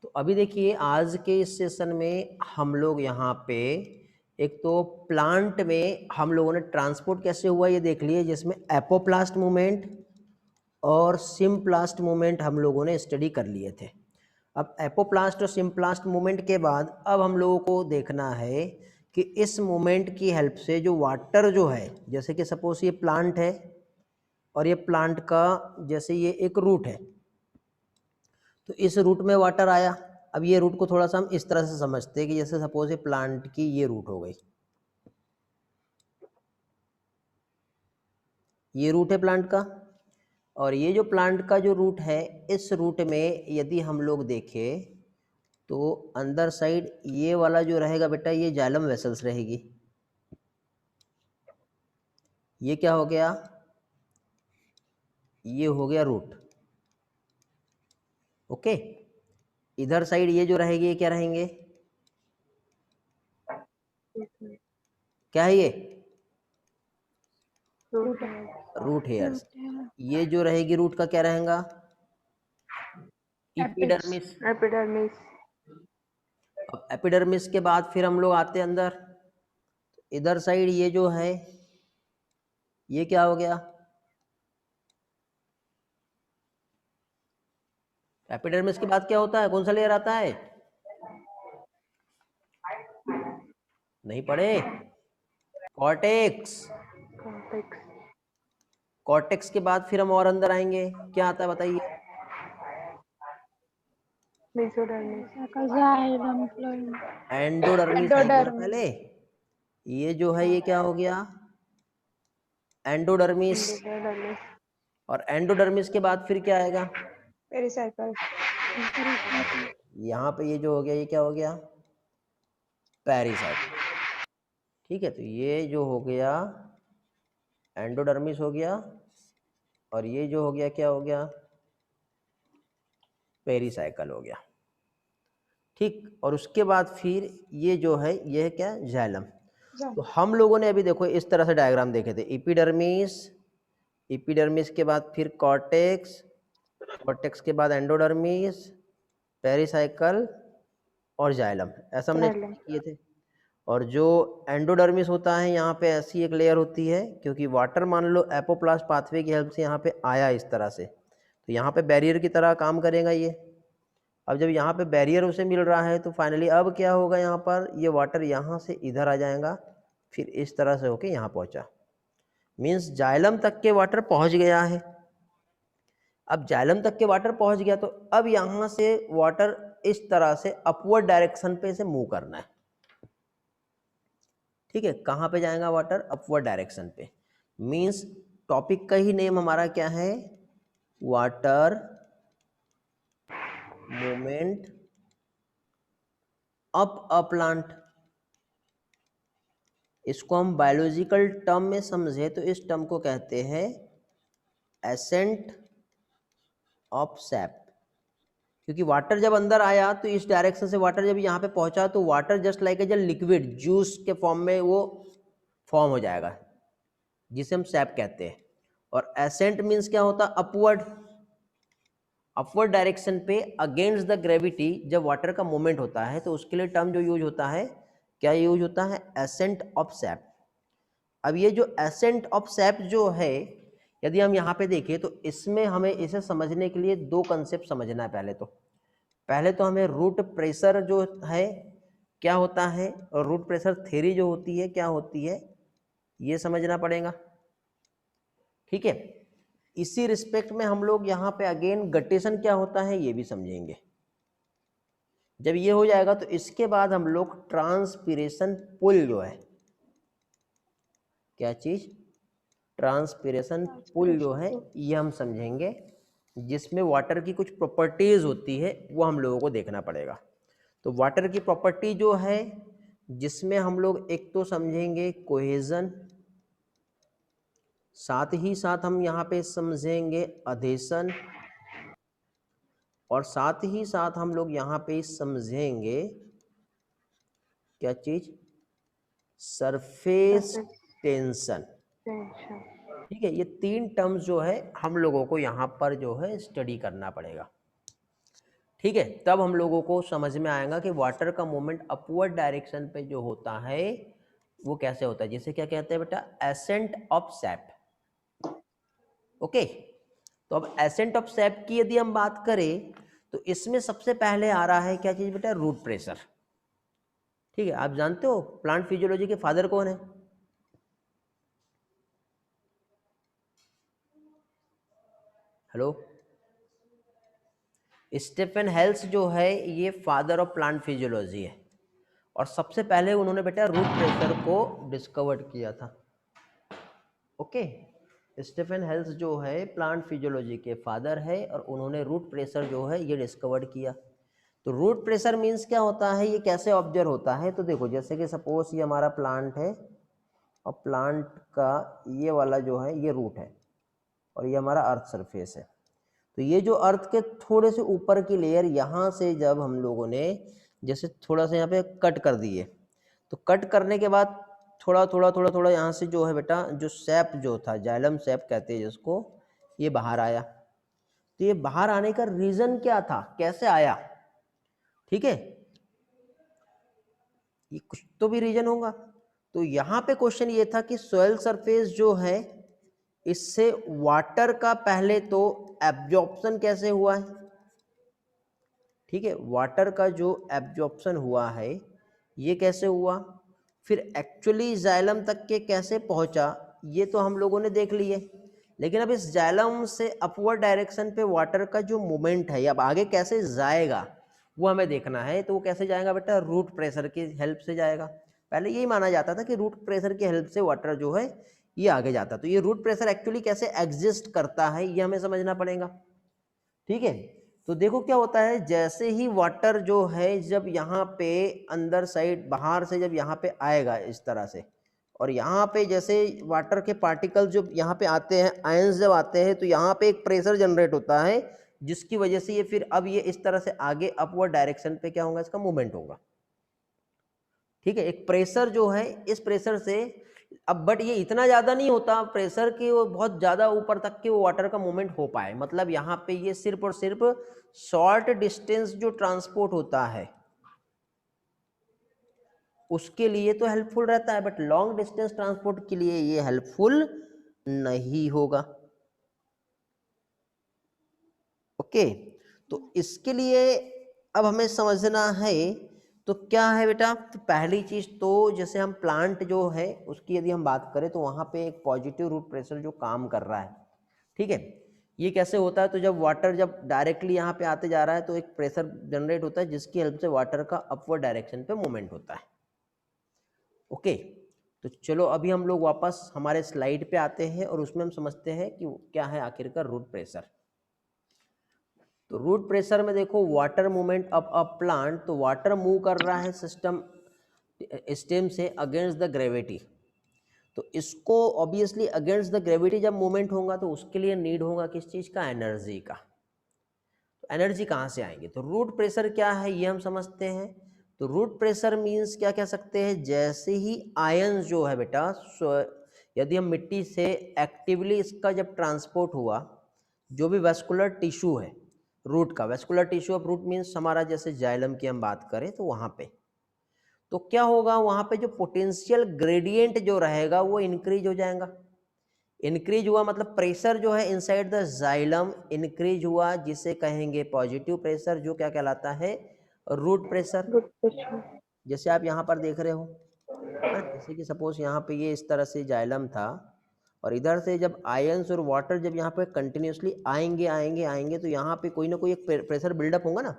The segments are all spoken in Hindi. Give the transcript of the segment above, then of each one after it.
तो अभी देखिए आज के इस सेशन में हम लोग यहाँ पे एक तो प्लांट में हम लोगों ने ट्रांसपोर्ट कैसे हुआ ये देख लिए, जिसमें एपोप्लास्ट मूवमेंट और सिम्प्लास्ट मूवमेंट हम लोगों ने स्टडी कर लिए थे। अब एपोप्लास्ट और सिम्प्लास्ट मूवमेंट के बाद अब हम लोगों को देखना है कि इस मूवमेंट की हेल्प से जो वाटर जो है, जैसे कि सपोज ये प्लांट है और ये प्लांट का जैसे ये एक रूट है, तो इस रूट में वाटर आया। अब ये रूट को थोड़ा सा हम इस तरह से समझते हैं कि जैसे सपोज ये प्लांट की ये रूट हो गई, ये रूट है प्लांट का, और ये जो प्लांट का जो रूट है, इस रूट में यदि हम लोग देखें तो अंदर साइड ये वाला जो रहेगा बेटा, ये जाइलम वेसल्स रहेगी। ये क्या हो गया, ये हो गया रूट। ओके, इधर साइड ये जो रहेगी ये क्या रहेंगे, क्या है ये, रूट हेयर्स। ये जो रहेगी रूट का क्या रहेगा, एपिडर्मिस। एपिडर्मिस। अब एपिडर्मिस के बाद फिर हम लोग आते हैं अंदर, इधर साइड ये जो है ये क्या हो गया, एपिडर्मिस के बाद क्या होता है, कौन सा लेयर आता है, नहीं पढ़े, कॉर्टेक्स। कॉर्टेक्स के बाद फिर हम और अंदर आएंगे, क्या आता है बताइए, एंडोडर्मिस आएंगे ना पहले। ये जो है ये क्या हो गया, एंडोडर्मिस। और एंडोडर्मिस के बाद फिर क्या आएगा, पेरिसाइकल। यहाँ पे ये जो हो गया ये क्या हो गया, पेरिसाइकल। ठीक है, तो ये जो हो गया एंडोडर्मिस हो गया, और ये जो हो गया क्या हो गया, पेरिसाइकल हो गया। ठीक, और उसके बाद फिर ये जो है ये है क्या, जाइलम। तो हम लोगों ने अभी देखो इस तरह से डायग्राम देखे थे, एपिडर्मिस, एपिडर्मिस के बाद फिर कॉर्टेक्स, कॉर्टेक्स के बाद एंडोडर्मिस, पेरिसाइकल और जाइलम, ऐसा हमने किए थे। और जो एंडोडर्मिस होता है यहाँ पे ऐसी एक लेयर होती है, क्योंकि वाटर मान लो एपोप्लास्ट पाथवे की हेल्प से यहाँ पे आया इस तरह से, तो यहाँ पे बैरियर की तरह काम करेगा ये। अब जब यहाँ पे बैरियर उसे मिल रहा है तो फाइनली अब क्या होगा, यहाँ पर ये वाटर यहाँ से इधर आ जाएगा, फिर इस तरह से होके यहाँ पहुँचा, मीन्स जाइलम तक के वाटर पहुँच गया है। अब जाइलम तक के वाटर पहुँच गया तो अब यहाँ से वाटर इस तरह से अपवर्ड डायरेक्शन पे से मूव करना है। ठीक है, कहाँ पे जाएगा वाटर, अपवर्ड डायरेक्शन पे। मीन्स टॉपिक का ही नेम हमारा क्या है, water movement up a plant. इसको हम बायोलॉजिकल टर्म में समझे तो इस टर्म को कहते हैं एसेंट ऑफ सैप, क्योंकि वाटर जब अंदर आया तो इस डायरेक्शन से वाटर जब यहाँ पे पहुंचा तो वाटर जस्ट लाइक ए जब लिक्विड जूस के फॉर्म में वो फॉर्म हो जाएगा, जिसे हम सैप कहते हैं। और एसेंट मीन्स क्या होता है, अपवर्ड, अपवर्ड डायरेक्शन पे अगेंस्ट द ग्रेविटी जब वाटर का मूवमेंट होता है तो उसके लिए टर्म जो यूज होता है, क्या यूज होता है, एसेंट ऑफ सैप। अब ये जो एसेंट ऑफ सैप जो है, यदि हम यहाँ पे देखें तो इसमें हमें इसे समझने के लिए दो कंसेप्ट समझना है। पहले तो हमें रूट प्रेशर जो है क्या होता है, और रूट प्रेशर थ्योरी जो होती है क्या होती है, ये समझना पड़ेगा। ठीक है, इसी रिस्पेक्ट में हम लोग यहाँ पे अगेन गटेशन क्या होता है ये भी समझेंगे। जब ये हो जाएगा तो इसके बाद हम लोग ट्रांसपिरेशन पुल जो है, क्या चीज, ट्रांसपिरेशन पुल जो है ये हम समझेंगे, जिसमें वाटर की कुछ प्रॉपर्टीज होती है वो हम लोगों को देखना पड़ेगा। तो वाटर की प्रॉपर्टी जो है, जिसमें हम लोग एक तो समझेंगे कोहेजन, साथ ही साथ हम यहाँ पे समझेंगे अधेशन, और साथ ही साथ हम लोग यहाँ पे समझेंगे क्या चीज, सरफेस टेंशन। ठीक है, ये तीन टर्म्स जो है हम लोगों को यहाँ पर जो है स्टडी करना पड़ेगा। ठीक है, तब हम लोगों को समझ में आएगा कि वाटर का मूवमेंट अपवर्ड डायरेक्शन पे जो होता है वो कैसे होता है, जिसे क्या कहते हैं बेटा, एसेंट ऑफ सैप। ओके, तो अब एसेंट ऑफ सैप की यदि हम बात करें तो इसमें सबसे पहले आ रहा है क्या चीज बेटा, रूट प्रेशर। ठीक है, आप जानते हो प्लांट फिजियोलॉजी के फादर कौन है? हेलो, स्टीफन हेल्स जो है ये फादर ऑफ प्लांट फिजियोलॉजी है, और सबसे पहले उन्होंने बेटा रूट प्रेशर को डिस्कवर्ड किया था। ओके, स्टीफन हेल्स जो है प्लांट फिजियोलॉजी के फादर है, और उन्होंने रूट प्रेशर जो है ये डिस्कवर्ड किया। तो रूट प्रेशर मीन्स क्या होता है, ये कैसे ऑब्जर्व होता है? तो देखो, जैसे कि सपोज ये हमारा प्लांट है, और प्लांट का ये वाला जो है ये रूट है, और ये हमारा अर्थ सरफेस है। तो ये जो अर्थ के थोड़े से ऊपर की लेयर, यहाँ से जब हम लोगों ने जैसे थोड़ा सा यहाँ पे कट कर दिए, तो कट करने के बाद थोड़ा थोड़ा थोड़ा थोड़ा यहाँ से जो है बेटा, जो सैप जो था, जाइलम सैप कहते हैं जिसको, ये बाहर आया। तो ये बाहर आने का रीजन क्या था, कैसे आया? ठीक है, ये कुछ तो भी रीजन होगा। तो यहाँ पे क्वेश्चन ये था कि सॉइल सरफेस जो है इससे वाटर का पहले तो एब्जॉर्प्शन कैसे हुआ है। ठीक है, वाटर का जो एब्जॉर्प्शन हुआ है ये कैसे हुआ, फिर एक्चुअली जाइलम तक के कैसे पहुंचा, ये तो हम लोगों ने देख लिए। लेकिन अब इस जाइलम से अपवर्ड डायरेक्शन पे वाटर का जो मूवमेंट है, अब आगे कैसे जाएगा वो हमें देखना है। तो वो कैसे जाएगा बेटा, रूट प्रेशर की हेल्प से जाएगा। पहले यही माना जाता था कि रूट प्रेशर की हेल्प से वाटर जो है ये आगे जाता। तो ये रूट प्रेशर एक्चुअली कैसे एग्जिस्ट करता है ये हमें समझना पड़ेगा। ठीक है, तो देखो क्या होता है, जैसे ही वाटर जो है जब यहाँ पे अंदर साइड बाहर से जब यहाँ पे आएगा इस तरह से, और यहाँ पे जैसे वाटर के पार्टिकल जो यहाँ पे आते हैं, आयंस जब आते हैं, तो यहाँ पे एक प्रेशर जनरेट होता है, जिसकी वजह से ये फिर अब ये इस तरह से आगे अपवर्ड डायरेक्शन पे क्या होगा, इसका मूवमेंट होगा। ठीक है, एक प्रेशर जो है, इस प्रेशर से अब बट ये इतना ज़्यादा नहीं होता प्रेशर कि वो बहुत ज़्यादा ऊपर तक के वो वाटर का मूवमेंट हो पाए। मतलब यहाँ पे ये सिर्फ और सिर्फ शॉर्ट डिस्टेंस जो ट्रांसपोर्ट होता है उसके लिए तो हेल्पफुल रहता है, बट लॉन्ग डिस्टेंस ट्रांसपोर्ट के लिए ये हेल्पफुल नहीं होगा। ओके, तो इसके लिए अब हमें समझना है तो क्या है बेटा, तो पहली चीज तो जैसे हम प्लांट जो है उसकी यदि हम बात करें तो वहां पे एक पॉजिटिव रूट प्रेशर जो काम कर रहा है। ठीक है, ये कैसे होता है, तो जब वाटर जब डायरेक्टली यहाँ पे आते जा रहा है तो एक प्रेशर जनरेट होता है जिसकी हेल्प से वाटर का अपवर्ड डायरेक्शन पे मूवमेंट होता है। ओके, तो चलो अभी हम लोग वापस हमारे स्लाइड पे आते हैं और उसमें हम समझते हैं कि क्या है आखिरकार रूट प्रेशर। तो रूट प्रेशर में देखो, water movement of a plant, तो वाटर मूव कर रहा है सिस्टम स्टेम से अगेंस्ट द ग्रेविटी। तो इसको ऑब्वियसली अगेंस्ट द ग्रेविटी जब मूवमेंट होगा तो उसके लिए नीड होगा किस चीज़ का, एनर्जी का। तो एनर्जी कहाँ से आएंगे, तो रूट प्रेशर क्या है ये हम समझते हैं। तो रूट प्रेशर मीन्स क्या कह सकते हैं, जैसे ही आयन जो है बेटा, यदि हम मिट्टी से एक्टिवली इसका जब ट्रांसपोर्ट हुआ, जो भी वेस्कुलर टिश्यू है रूट का, vascular tissue of root means हमारा जैसे जाइलम की हम बात करें तो वहाँ पे तो क्या होगा, वहाँ पे जो पोटेंशियल ग्रेडियंट जो रहेगा वो इंक्रीज हो जाएगा। इंक्रीज हुआ मतलब प्रेशर जो है इनसाइड द जाइलम इंक्रीज हुआ, जिसे कहेंगे पॉजिटिव प्रेशर, जो क्या कहलाता है, रूट प्रेशर। Good question. जैसे आप यहाँ पर देख रहे हो, है ना, जैसे कि सपोज यहाँ पे ये इस तरह से जाइलम था, और इधर से जब आयंस और वाटर जब यहाँ पे कंटिन्यूसली आएंगे आएंगे आएंगे तो यहाँ पे कोई ना कोई एक प्रेशर बिल्डअप होगा ना।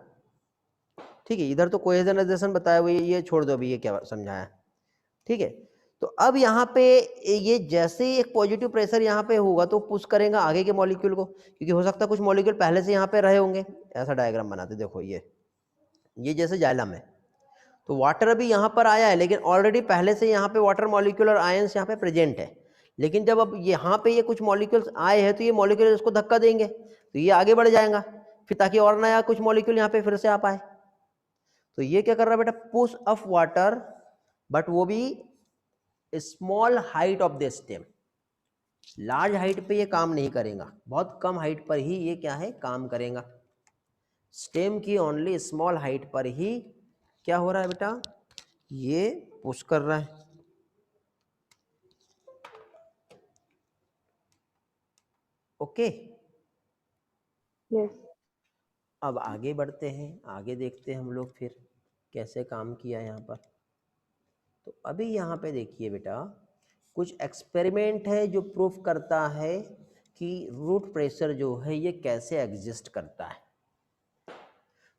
ठीक है, इधर तो कोहेजनाइजेशन बताया हुआ, ये छोड़ दो अभी, ये क्या समझाया। ठीक है, तो अब यहाँ पे ये जैसे ही एक पॉजिटिव प्रेशर यहाँ पे होगा तो पुश करेगा आगे के मॉलिक्यूल को, क्योंकि हो सकता है कुछ मॉलिक्यूल पहले से यहाँ पे रहे होंगे। ऐसा डायग्राम बनाते, देखो ये जैसे जाइलम है, तो वाटर अभी यहाँ पर आया है लेकिन ऑलरेडी पहले से यहाँ पे वाटर मॉलिक्यूल और आयंस यहाँ पे प्रेजेंट है। लेकिन जब अब यहाँ पे ये कुछ मॉलिक्यूल्स आए हैं तो ये मॉलिक्यूल इसको धक्का देंगे तो ये आगे बढ़ जाएगा, फिर ताकि और नया कुछ मॉलिक्यूल यहाँ पे फिर से आ पाए। तो ये क्या कर रहा है बेटा, पुश ऑफ वाटर, बट वो भी small height of the stem. Large height पे ये काम नहीं करेगा, बहुत कम हाइट पर ही ये क्या है काम करेगा। स्टेम की ओनली स्मॉल हाइट पर ही क्या हो रहा है बेटा, ये पुश कर रहा है। Okay, Yes. अब आगे बढ़ते हैं, आगे देखते हैं हम लोग फिर कैसे काम किया यहाँ पर। तो अभी यहाँ पे देखिए बेटा, कुछ एक्सपेरिमेंट है जो प्रूफ करता है कि रूट प्रेशर जो है ये कैसे एग्जिस्ट करता है।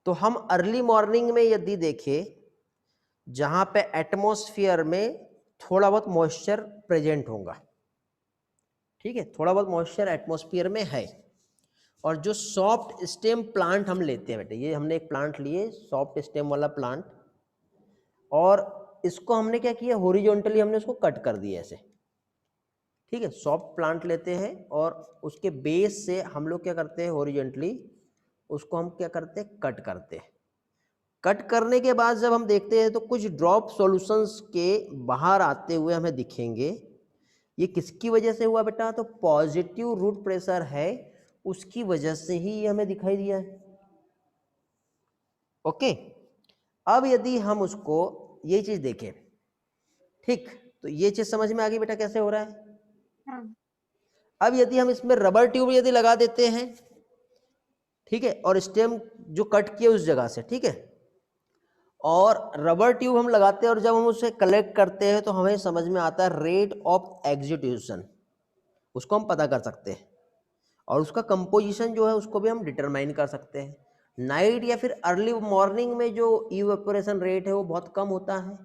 तो हम अर्ली मॉर्निंग में यदि देखें, जहाँ पे एटमॉस्फेयर में थोड़ा बहुत मॉइस्चर प्रेजेंट होगा, ठीक है, थोड़ा बहुत मॉइस्चर एटमॉस्फेयर में है, और जो सॉफ्ट स्टेम प्लांट हम लेते हैं बेटे, ये हमने एक प्लांट लिए सॉफ्ट स्टेम वाला प्लांट, और इसको हमने क्या किया, हॉरिजॉन्टली हमने उसको कट कर दिया ऐसे, ठीक है। सॉफ्ट प्लांट लेते हैं और उसके बेस से हम लोग क्या करते हैं, हॉरिजॉन्टली उसको हम क्या करते हैं, कट करते हैं। कट करने के बाद जब हम देखते हैं तो कुछ ड्रॉप सॉल्यूशंस के बाहर आते हुए हमें दिखेंगे। ये किसकी वजह से हुआ बेटा, तो पॉजिटिव रूट प्रेशर है, उसकी वजह से ही ये हमें दिखाई दिया है। ओके, अब यदि हम उसको ये चीज देखें, ठीक, तो ये चीज समझ में आ गई बेटा कैसे हो रहा है। हाँ. अब यदि हम इसमें रबर ट्यूब यदि लगा देते हैं, ठीक है, और स्टेम जो कट किए उस जगह से, ठीक है, और रबर ट्यूब हम लगाते हैं और जब हम उसे कलेक्ट करते हैं तो हमें समझ में आता है रेट ऑफ एग्जीक्यूशन, उसको हम पता कर सकते हैं, और उसका कंपोजिशन जो है उसको भी हम डिटरमाइन कर सकते हैं। नाइट या फिर अर्ली मॉर्निंग में जो इवेपोरेशन रेट है वो बहुत कम होता है,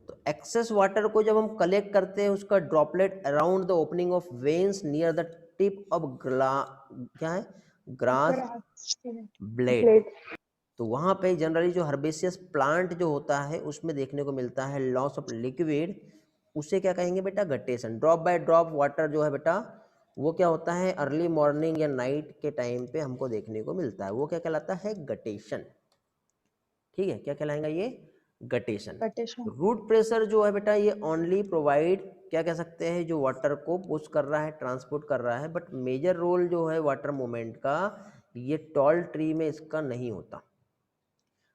तो एक्सेस वाटर को जब हम कलेक्ट करते हैं उसका droplet around the opening of veins near the tip of क्या है, ग्रास Grass. Blade, Blade. तो वहाँ पे जनरली जो हर्बेसियस प्लांट जो होता है उसमें देखने को मिलता है लॉस ऑफ लिक्विड, उसे क्या कहेंगे बेटा, guttation. Drop by drop water जो है बेटा वो क्या होता है, अर्ली मॉर्निंग या नाइट के टाइम पे हमको देखने को मिलता है, वो क्या कहलाता है, गटेशन, ठीक है, क्या कहलाएगा ये, गटेशन। Petition. रूट प्रेशर जो है बेटा ये ओनली प्रोवाइड, क्या कह सकते हैं, जो वाटर को पुश कर रहा है, ट्रांसपोर्ट कर रहा है, बट मेजर रोल जो है वाटर मूवमेंट का ये टॉल ट्री में इसका नहीं होता।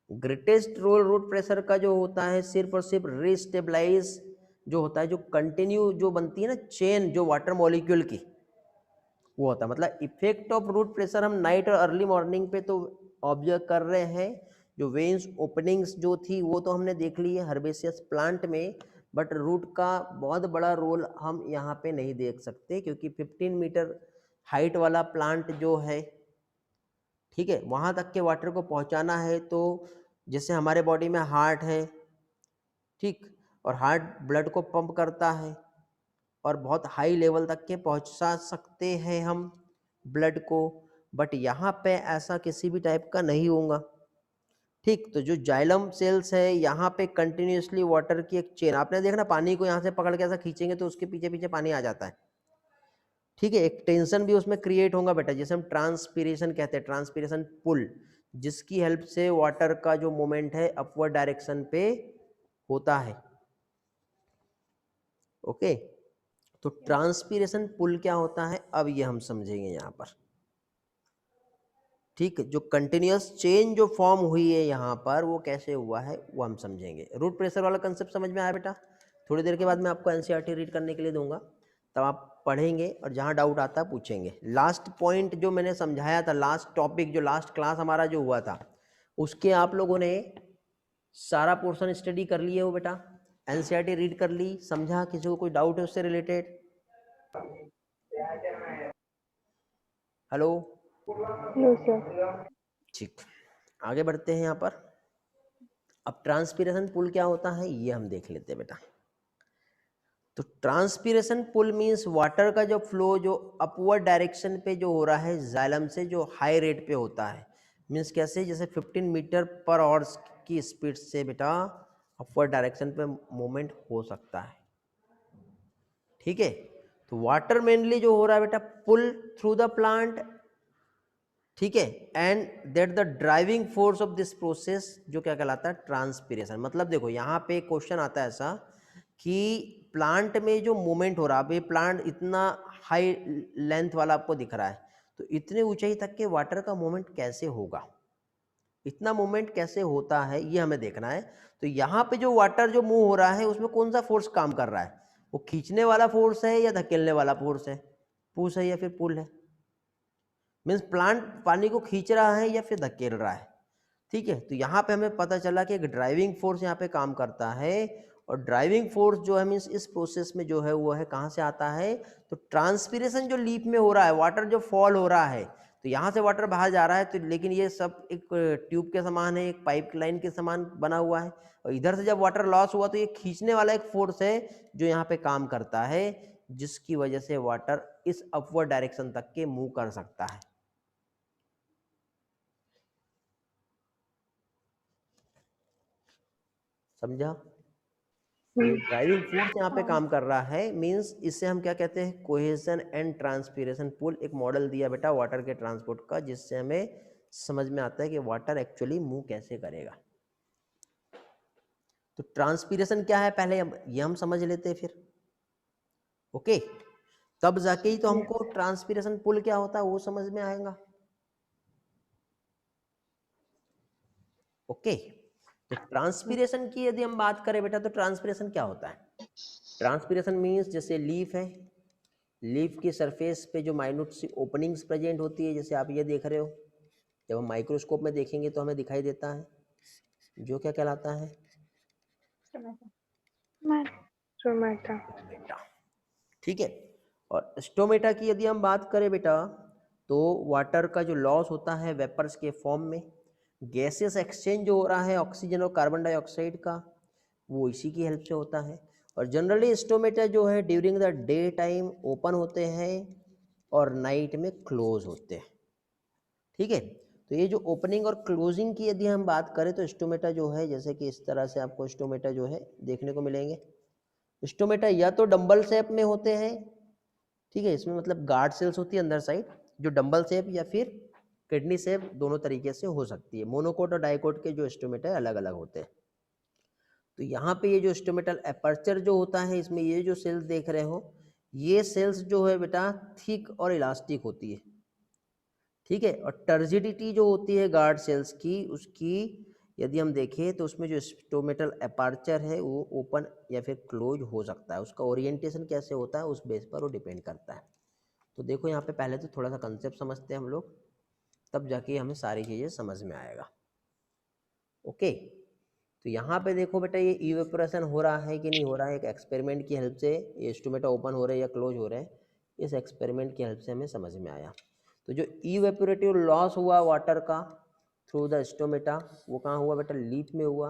ग्रेटेस्ट रोल रूट प्रेशर का जो होता है सिर्फ और सिर्फ रीस्टेबलाइज जो होता है, जो कंटिन्यू जो बनती है ना चेन जो वाटर मॉलिक्यूल की, वो होता है। मतलब इफेक्ट ऑफ रूट प्रेशर हम नाइट और अर्ली मॉर्निंग पे तो ऑब्जर्व कर रहे हैं, जो वेन्स ओपनिंग्स जो थी वो तो हमने देख ली है हर्बेसियस प्लांट में, बट रूट का बहुत बड़ा रोल हम यहाँ पे नहीं देख सकते, क्योंकि 15 मीटर हाइट वाला प्लांट जो है, ठीक है, वहाँ तक के वाटर को पहुँचाना है, तो जैसे हमारे बॉडी में हार्ट है, ठीक, और हार्ट ब्लड को पंप करता है और बहुत हाई लेवल तक के पहुँचा सकते हैं हम ब्लड को, बट यहाँ पे ऐसा किसी भी टाइप का नहीं होगा, ठीक। तो जो जाइलम सेल्स है यहाँ पे कंटिन्यूसली वाटर की एक चेन, आपने देखना पानी को यहाँ से पकड़ के ऐसा खींचेंगे तो उसके पीछे पीछे पानी आ जाता है, ठीक है, एक टेंशन भी उसमें क्रिएट होगा बेटा, जिसे हम ट्रांसपीरेशन कहते हैं, ट्रांसपीरेशन पुल, जिसकी हेल्प से वाटर का जो मूवमेंट है अपवर्ड डायरेक्शन पे होता है। ओके, तो ट्रांसपीरेशन पुल क्या होता है अब ये हम समझेंगे यहाँ पर, ठीक है, जो कंटिन्यूअस चेन जो फॉर्म हुई है यहाँ पर वो कैसे हुआ है वो हम समझेंगे। रूट प्रेशर वाला कंसेप्ट समझ में आया बेटा, थोड़ी देर के बाद मैं आपको एनसीईआरटी रीड करने के लिए दूंगा, तब आप पढ़ेंगे और जहाँ डाउट आता है पूछेंगे। लास्ट पॉइंट जो मैंने समझाया था, लास्ट टॉपिक जो लास्ट क्लास हमारा जो हुआ था, उसके आप लोगों ने सारा पोर्शन स्टडी कर लिए हो बेटा, एनसीईआरटी रीड कर ली, समझा, किसी को कोई डाउट है उससे रिलेटेड, हेलो, No, sir. ठीक, आगे बढ़ते हैं यहाँ पर। अब ट्रांसपीरेशन पुल क्या होता है ये हम देख लेते हैं बेटा। तो ट्रांसपीरेशन पुल मींस वाटर का जो फ्लो जो अपवर्ड डायरेक्शन पे जो हो रहा है जाइलम से, जो हाई रेट पे होता है, मींस कैसे, जैसे 15 मीटर पर आवर की स्पीड से बेटा अपवर्ड डायरेक्शन पे मूवमेंट हो सकता है, ठीक है। तो वाटर मेनली जो हो रहा है बेटा पुल थ्रू द प्लांट, ठीक है, and that the driving force of this process जो क्या कहलाता है, ट्रांसपीरेशन। मतलब देखो यहाँ पे क्वेश्चन आता है ऐसा कि प्लांट में जो मूवमेंट हो रहा है, अब ये प्लांट इतना हाई लेंथ वाला आपको दिख रहा है, तो इतने ऊंचाई तक के वाटर का मूवमेंट कैसे होगा, इतना मूवमेंट कैसे होता है ये हमें देखना है। तो यहाँ पे जो वाटर जो मूव हो रहा है उसमें कौन सा फोर्स काम कर रहा है, वो खींचने वाला फोर्स है या धकेलने वाला फोर्स है, पुश है या फिर पुल है। मीन्स प्लांट पानी को खींच रहा है या फिर धकेल रहा है। ठीक है, तो यहाँ पे हमें पता चला कि एक ड्राइविंग फोर्स यहाँ पे काम करता है, और ड्राइविंग फोर्स जो है मीन्स इस प्रोसेस में जो है वो है कहाँ से आता है, तो ट्रांसपीरेशन जो लीफ में हो रहा है, वाटर जो फॉल हो रहा है, तो यहाँ से वाटर बाहर जा रहा है, तो लेकिन ये सब एक ट्यूब के समान है, एक पाइप लाइन के समान बना हुआ है, और इधर से जब वाटर लॉस हुआ तो ये खींचने वाला एक फोर्स है जो यहाँ पे काम करता है, जिसकी वजह से वाटर इस अपवर्ड डायरेक्शन तक के मूव कर सकता है। समझा? ये ड्राइविंग फोर्स यहाँ पे काम कर रहा है, मींस इससे हम क्या कहते हैं, कोहेजन एंड ट्रांसपीरेशन पुल। एक मॉडल दिया बेटा वाटर के ट्रांसपोर्ट का, जिससे हमें समझ में आता है कि वाटर एक्चुअली मूव कैसे करेगा। तो ट्रांसपीरेशन क्या है पहले ये हम समझ लेते हैं फिर, ओके, तब जाके ही तो हमको ट्रांसपीरेशन पुल क्या होता है वो समझ में आएगा। ओके, तो ट्रांसपीरेशन की यदि हम बात करें बेटा, तो ट्रांसपीरेशन क्या होता है? ट्रांसपीरेशन मीन्स जैसे लीफ है, लीफ की सरफेस पे जो माइन्यूट सी ओपनिंग्स प्रेजेंट होती है, जैसे आप ये देख रहे हो, जब हम माइक्रोस्कोप में देखेंगे तो हमें दिखाई देता है, जो क्या कहलाता है, स्टोमेटा। बेटा। ठीक है, और स्टोमेटा की यदि हम बात करें बेटा, तो वाटर का जो लॉस होता है वेपर्स के फॉर्म में, गैसेस एक्सचेंज जो हो रहा है ऑक्सीजन और कार्बन डाइऑक्साइड का, वो इसी की हेल्प से होता है। और जनरली स्टोमेटा जो है during the day time open होते हैं और नाइट में क्लोज होते हैं। ठीक है, तो ये जो ओपनिंग और क्लोजिंग की यदि हम बात करें, तो स्टोमेटा जो है जैसे कि इस तरह से आपको स्टोमेटा जो है देखने को मिलेंगे। स्टोमेटा या तो डंबल शेप में होते हैं, ठीक है, इसमें मतलब गार्ड सेल्स होती है अंदर साइड जो डंबल शेप या फिर किडनी शेप दोनों तरीके से हो सकती है। मोनोकोट और डाइकोट के जो स्टोमेटा अलग अलग होते हैं। तो यहाँ पे ये जो स्टोमेटल एपर्चर जो होता है, इसमें ये जो सेल्स देख रहे हो, ये सेल्स जो है बेटा थिक और इलास्टिक होती है। ठीक है, और टर्जिडिटी जो होती है गार्ड सेल्स की, उसकी यदि हम देखें तो उसमें जो स्टोमेटल एपर्चर है वो ओपन या फिर क्लोज हो सकता है। उसका ओरिएंटेशन कैसे होता है उस बेस पर वो डिपेंड करता है। तो देखो यहाँ पे पहले तो थोड़ा सा कंसेप्ट समझते हैं हम लोग, तब जाके हमें सारी चीज़ें समझ में आएगा। ओके, तो यहाँ पे देखो बेटा ये इवेपोरेशन हो रहा है कि नहीं हो रहा है, एक एक्सपेरिमेंट की हेल्प से ये स्टोमेटा ओपन हो रहे हैं या क्लोज हो रहे हैं, इस एक्सपेरिमेंट की हेल्प से हमें समझ में आया। तो जो इवेपोरेटिव लॉस हुआ वाटर का थ्रू द स्टोमेटा, वो कहाँ हुआ बेटा, लीफ में हुआ।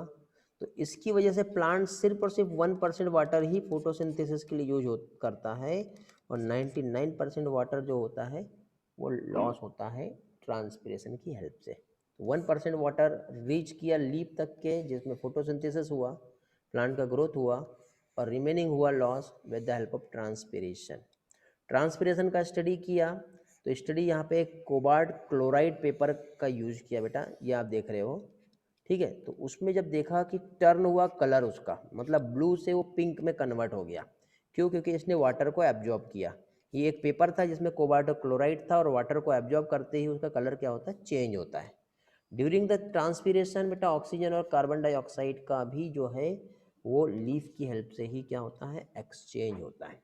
तो इसकी वजह से प्लांट सिर्फ और सिर्फ 1% वाटर ही फोटोसिंथेसिस के लिए यूज करता है, और 99% वाटर जो होता है वो लॉस होता है ट्रांसपीरेशन की हेल्प से। 1% वाटर रीच किया लीफ तक के, जिसमें फोटोसिंथेसिस हुआ, प्लांट का ग्रोथ हुआ, और रिमेनिंग हुआ loss with the help of transpiration. Transpiration का स्टडी किया, तो स्टडी यहाँ पे कोबाल्ट क्लोराइड पेपर का यूज किया बेटा, ये आप देख रहे हो। ठीक है, तो उसमें जब देखा कि टर्न हुआ कलर उसका, मतलब ब्लू से वो पिंक में कन्वर्ट हो गया। क्यों? क्योंकि इसने वाटर को एब्जॉर्ब किया। ये एक पेपर था जिसमें कोबाल्ट क्लोराइड था, और वाटर को एब्जॉर्ब करते ही उसका कलर क्या होता है, चेंज होता है। ड्यूरिंग द ट्रांसपीरेशन बेटा ऑक्सीजन और कार्बन डाइऑक्साइड का भी जो है वो लीफ की हेल्प से ही क्या होता है, एक्सचेंज होता है।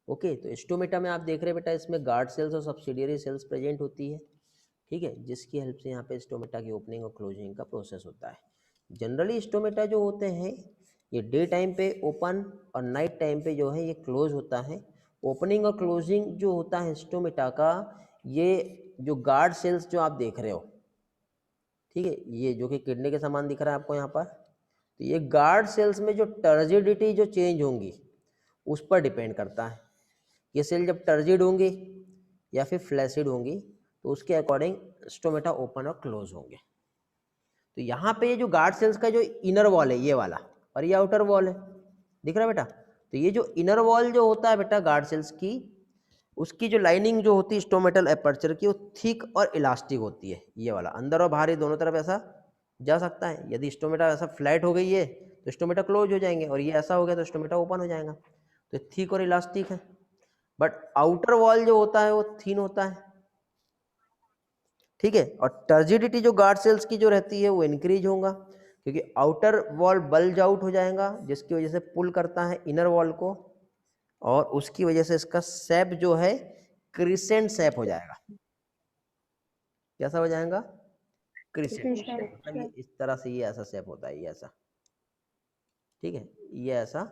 ओके, तो स्टोमेटा में आप देख रहे हैं बेटा, इसमें गार्ड सेल्स और सब्सिडियरी सेल्स प्रेजेंट होती है। ठीक है, जिसकी हेल्प से यहाँ पे स्टोमेटा की ओपनिंग और क्लोजिंग का प्रोसेस होता है। जनरली स्टोमेटा जो होते हैं ये डे टाइम पे ओपन और नाइट टाइम पे जो है ये क्लोज होता है। ओपनिंग और क्लोजिंग जो होता है स्टोमेटा का, ये जो गार्ड सेल्स जो आप देख रहे हो, ठीक है, ये जो कि किडनी के समान दिख रहा है आपको यहाँ पर, तो ये गार्ड सेल्स में जो टर्जिडिटी जो चेंज होंगी उस पर डिपेंड करता है। ये सेल जब टर्जिड होंगी या फिर फ्लैसिड होंगी तो उसके अकॉर्डिंग स्टोमेटा ओपन और क्लोज होंगे। तो यहाँ पे ये जो गार्ड सेल्स का जो इनर वॉल है ये वाला, और ये आउटर वॉल है, दिख रहा है बेटा। तो ये जो इनर वॉल जो होता है बेटा गार्ड सेल्स की, उसकी जो लाइनिंग जो होती है स्टोमेटल एपर्चर की, वो थिक और इलास्टिक होती है। ये वाला अंदर और बाहर दोनों तरफ ऐसा जा सकता है। यदि स्टोमेटा ऐसा फ्लैट हो गई है तो स्टोमेटा क्लोज हो जाएंगे, और ये ऐसा हो गया तो स्टोमेटा ओपन हो जाएगा। तो थिक और इलास्टिक है। बट आउटर वॉल जो होता है वो थिन होता है। ठीक है। और टर्जिडिटी जो गार्ड सेल्स की जो रहती है वो इंक्रीज होगा, क्योंकि आउटर वॉल बल्ज आउट हो जाएगा, जिसकी वजह से पुल करता है इनर वॉल को, और उसकी वजह से इसका शेप जो है क्रिसेंट शेप हो जाएगा। कैसा हो जाएगा? क्रिसेंट। मतलब ये इस तरह से, ये ऐसा शेप होता है, ये ऐसा, ठीक है, ये ऐसा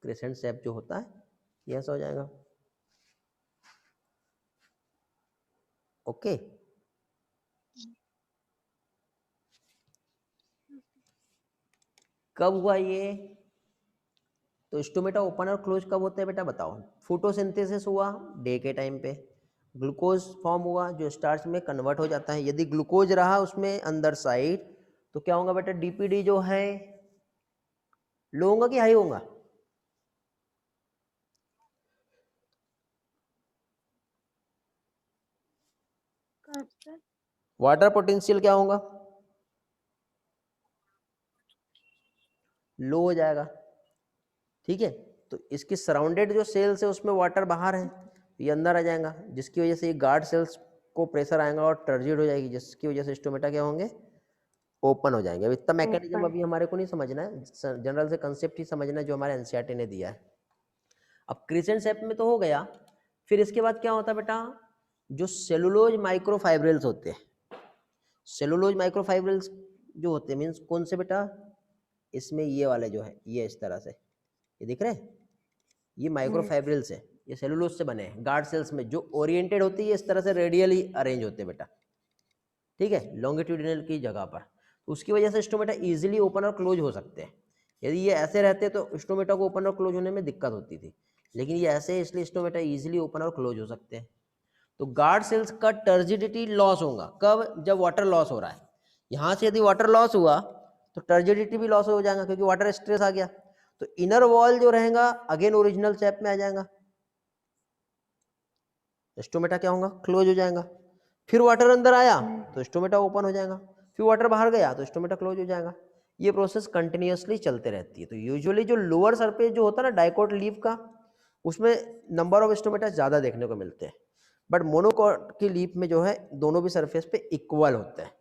क्रिसेंट शेप जो होता है ये ऐसा हो जाएगा। ओके। कब हुआ ये? तो स्टोमेटा ओपन और क्लोज कब होते हैं बेटा बताओ? फोटोसिंथेसिस हुआ डे के टाइम पे, ग्लूकोज फॉर्म हुआ जो स्टार्च में कन्वर्ट हो जाता है। यदि ग्लूकोज रहा उसमें अंदर साइड, तो क्या होगा बेटा? डीपीडी जो है लो होगा कि हाई होगा? वाटर पोटेंशियल क्या होगा? लो हो जाएगा, ठीक है। तो इसके सराउंडेड जो सेल्स है उसमें वाटर बाहर है, ये अंदर आ जाएगा, जिसकी वजह से ये गार्ड सेल्स को प्रेशर आएगा और टर्जिड हो जाएगी, जिसकी वजह से स्टोमेटा क्या होंगे? ओपन हो जाएंगे। अब इतना मैकेनिज्म अभी हमारे को नहीं समझना है, जनरल से कंसेप्ट ही समझना है जो हमारे एनसीईआरटी ने दिया है। अब क्रिसेंट शेप में तो हो गया, फिर इसके बाद क्या होता है बेटा? जो सेलुलोज माइक्रोफाइब्रिल्स होते हैं, सेलुलोज माइक्रोफाइब्रिल्स जो होते हैं मीन्स कौन से बेटा? इसमें ये वाले जो है, ये इस तरह से, ये दिख रहे हैं, ये माइक्रोफाइब्रिल्स है, ये सेलुलोज से बने हैं। गार्ड सेल्स में जो ओरिएंटेड होती है इस तरह से रेडियली अरेंज होते हैं बेटा, ठीक है, लॉन्गिट्यूडिनल की जगह पर। तो उसकी वजह से स्टोमेटा इजीली ओपन और क्लोज हो सकते हैं। यदि ये ऐसे रहते तो स्टोमेटा को ओपन और क्लोज होने में दिक्कत होती थी, लेकिन ये ऐसे है इसलिए स्टोमेटा इजीली ओपन और क्लोज हो सकते हैं। तो गार्ड सेल्स का टर्जिडिटी लॉस होगा कब? जब वाटर लॉस हो रहा है। यहाँ से यदि वाटर लॉस हुआ तो टर्जिडिटी भी लॉस हो जाएगा, क्योंकि वाटर स्ट्रेस आ गया। तो इनर वॉल जो रहेगा अगेन ओरिजिनल शेप में आ जाएगा, स्टोमेटा क्या होगा? क्लोज हो जाएगा। फिर वाटर अंदर आया तो स्टोमेटा ओपन हो जाएगा, फिर वाटर बाहर गया तो स्टोमेटा क्लोज हो जाएगा। ये प्रोसेस कंटिन्यूअसली चलते रहती है। तो यूजुअली जो लोअर सरफेस जो होता है ना डाइकोट लीफ का, उसमें नंबर ऑफ स्टोमेटा ज़्यादा देखने को मिलते हैं, बट मोनोकोट की लीफ में जो है दोनों भी सरफेस पे इक्वल होते हैं।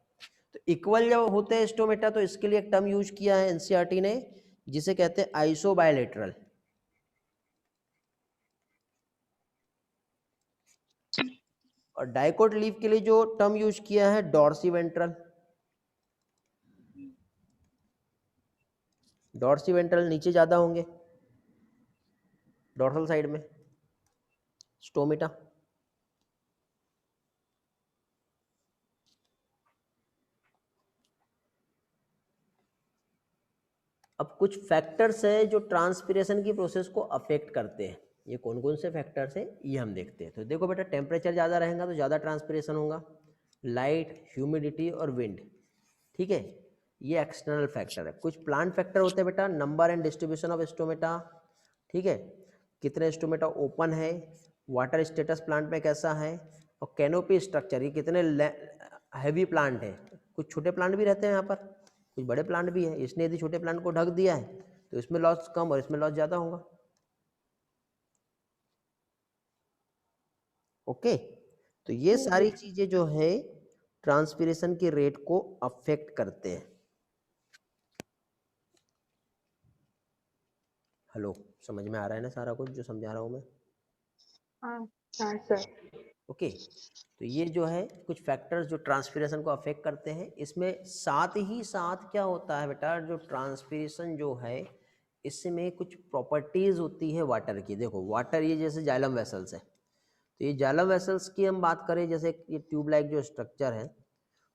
तो इक्वल जब होते हैं स्टोमेटा, तो इसके लिए एक टर्म यूज किया है एनसीईआरटी ने, जिसे कहते हैं आइसोबायलेटरल। और डाइकोट लीफ के लिए जो टर्म यूज किया है डॉर्सीवेंट्रल। डॉर्सीवेंट्रल नीचे ज्यादा होंगे, डॉर्सल साइड में स्टोमेटा। अब कुछ फैक्टर्स है जो ट्रांसपिरेशन की प्रोसेस को अफेक्ट करते हैं। ये कौन कौन से फैक्टर्स है ये हम देखते हैं। तो देखो बेटा, टेम्परेचर ज़्यादा रहेगा तो ज़्यादा ट्रांसपिरेशन होगा, लाइट, ह्यूमिडिटी और विंड, ठीक है, ये एक्सटर्नल फैक्टर है। कुछ प्लांट फैक्टर होते हैं बेटा, number and distribution of stomata, ठीक है, कितने स्टोमेटा ओपन है, वाटर स्टेटस प्लांट में कैसा है, और कैनोपी स्ट्रक्चर, ये कितने हैवी प्लांट है। कुछ छोटे प्लांट भी रहते हैं यहाँ पर, कुछ बड़े प्लांट भी है। इसने यदि छोटे प्लांट को ढक दिया है तो इसमें लॉस कम और इसमें लॉस ज़्यादा होगा। ओके, तो ये सारी चीज़ें जो है ट्रांसपिरेशन की रेट को अफेक्ट करते हैं। हेलो, समझ में आ रहा है ना सारा कुछ जो समझा रहा हूँ मैं? हाँ सर। ओके, तो ये जो है कुछ फैक्टर्स जो ट्रांसपिरेशन को अफेक्ट करते हैं। इसमें साथ ही साथ क्या होता है बेटा, जो ट्रांसपिरेशन जो है इसमें कुछ प्रॉपर्टीज होती है वाटर की। देखो वाटर ये जैसे जाइलम वेसल्स है, तो ये जाइलम वेसल्स की हम बात करें, जैसे ये ट्यूब लाइक जो स्ट्रक्चर है,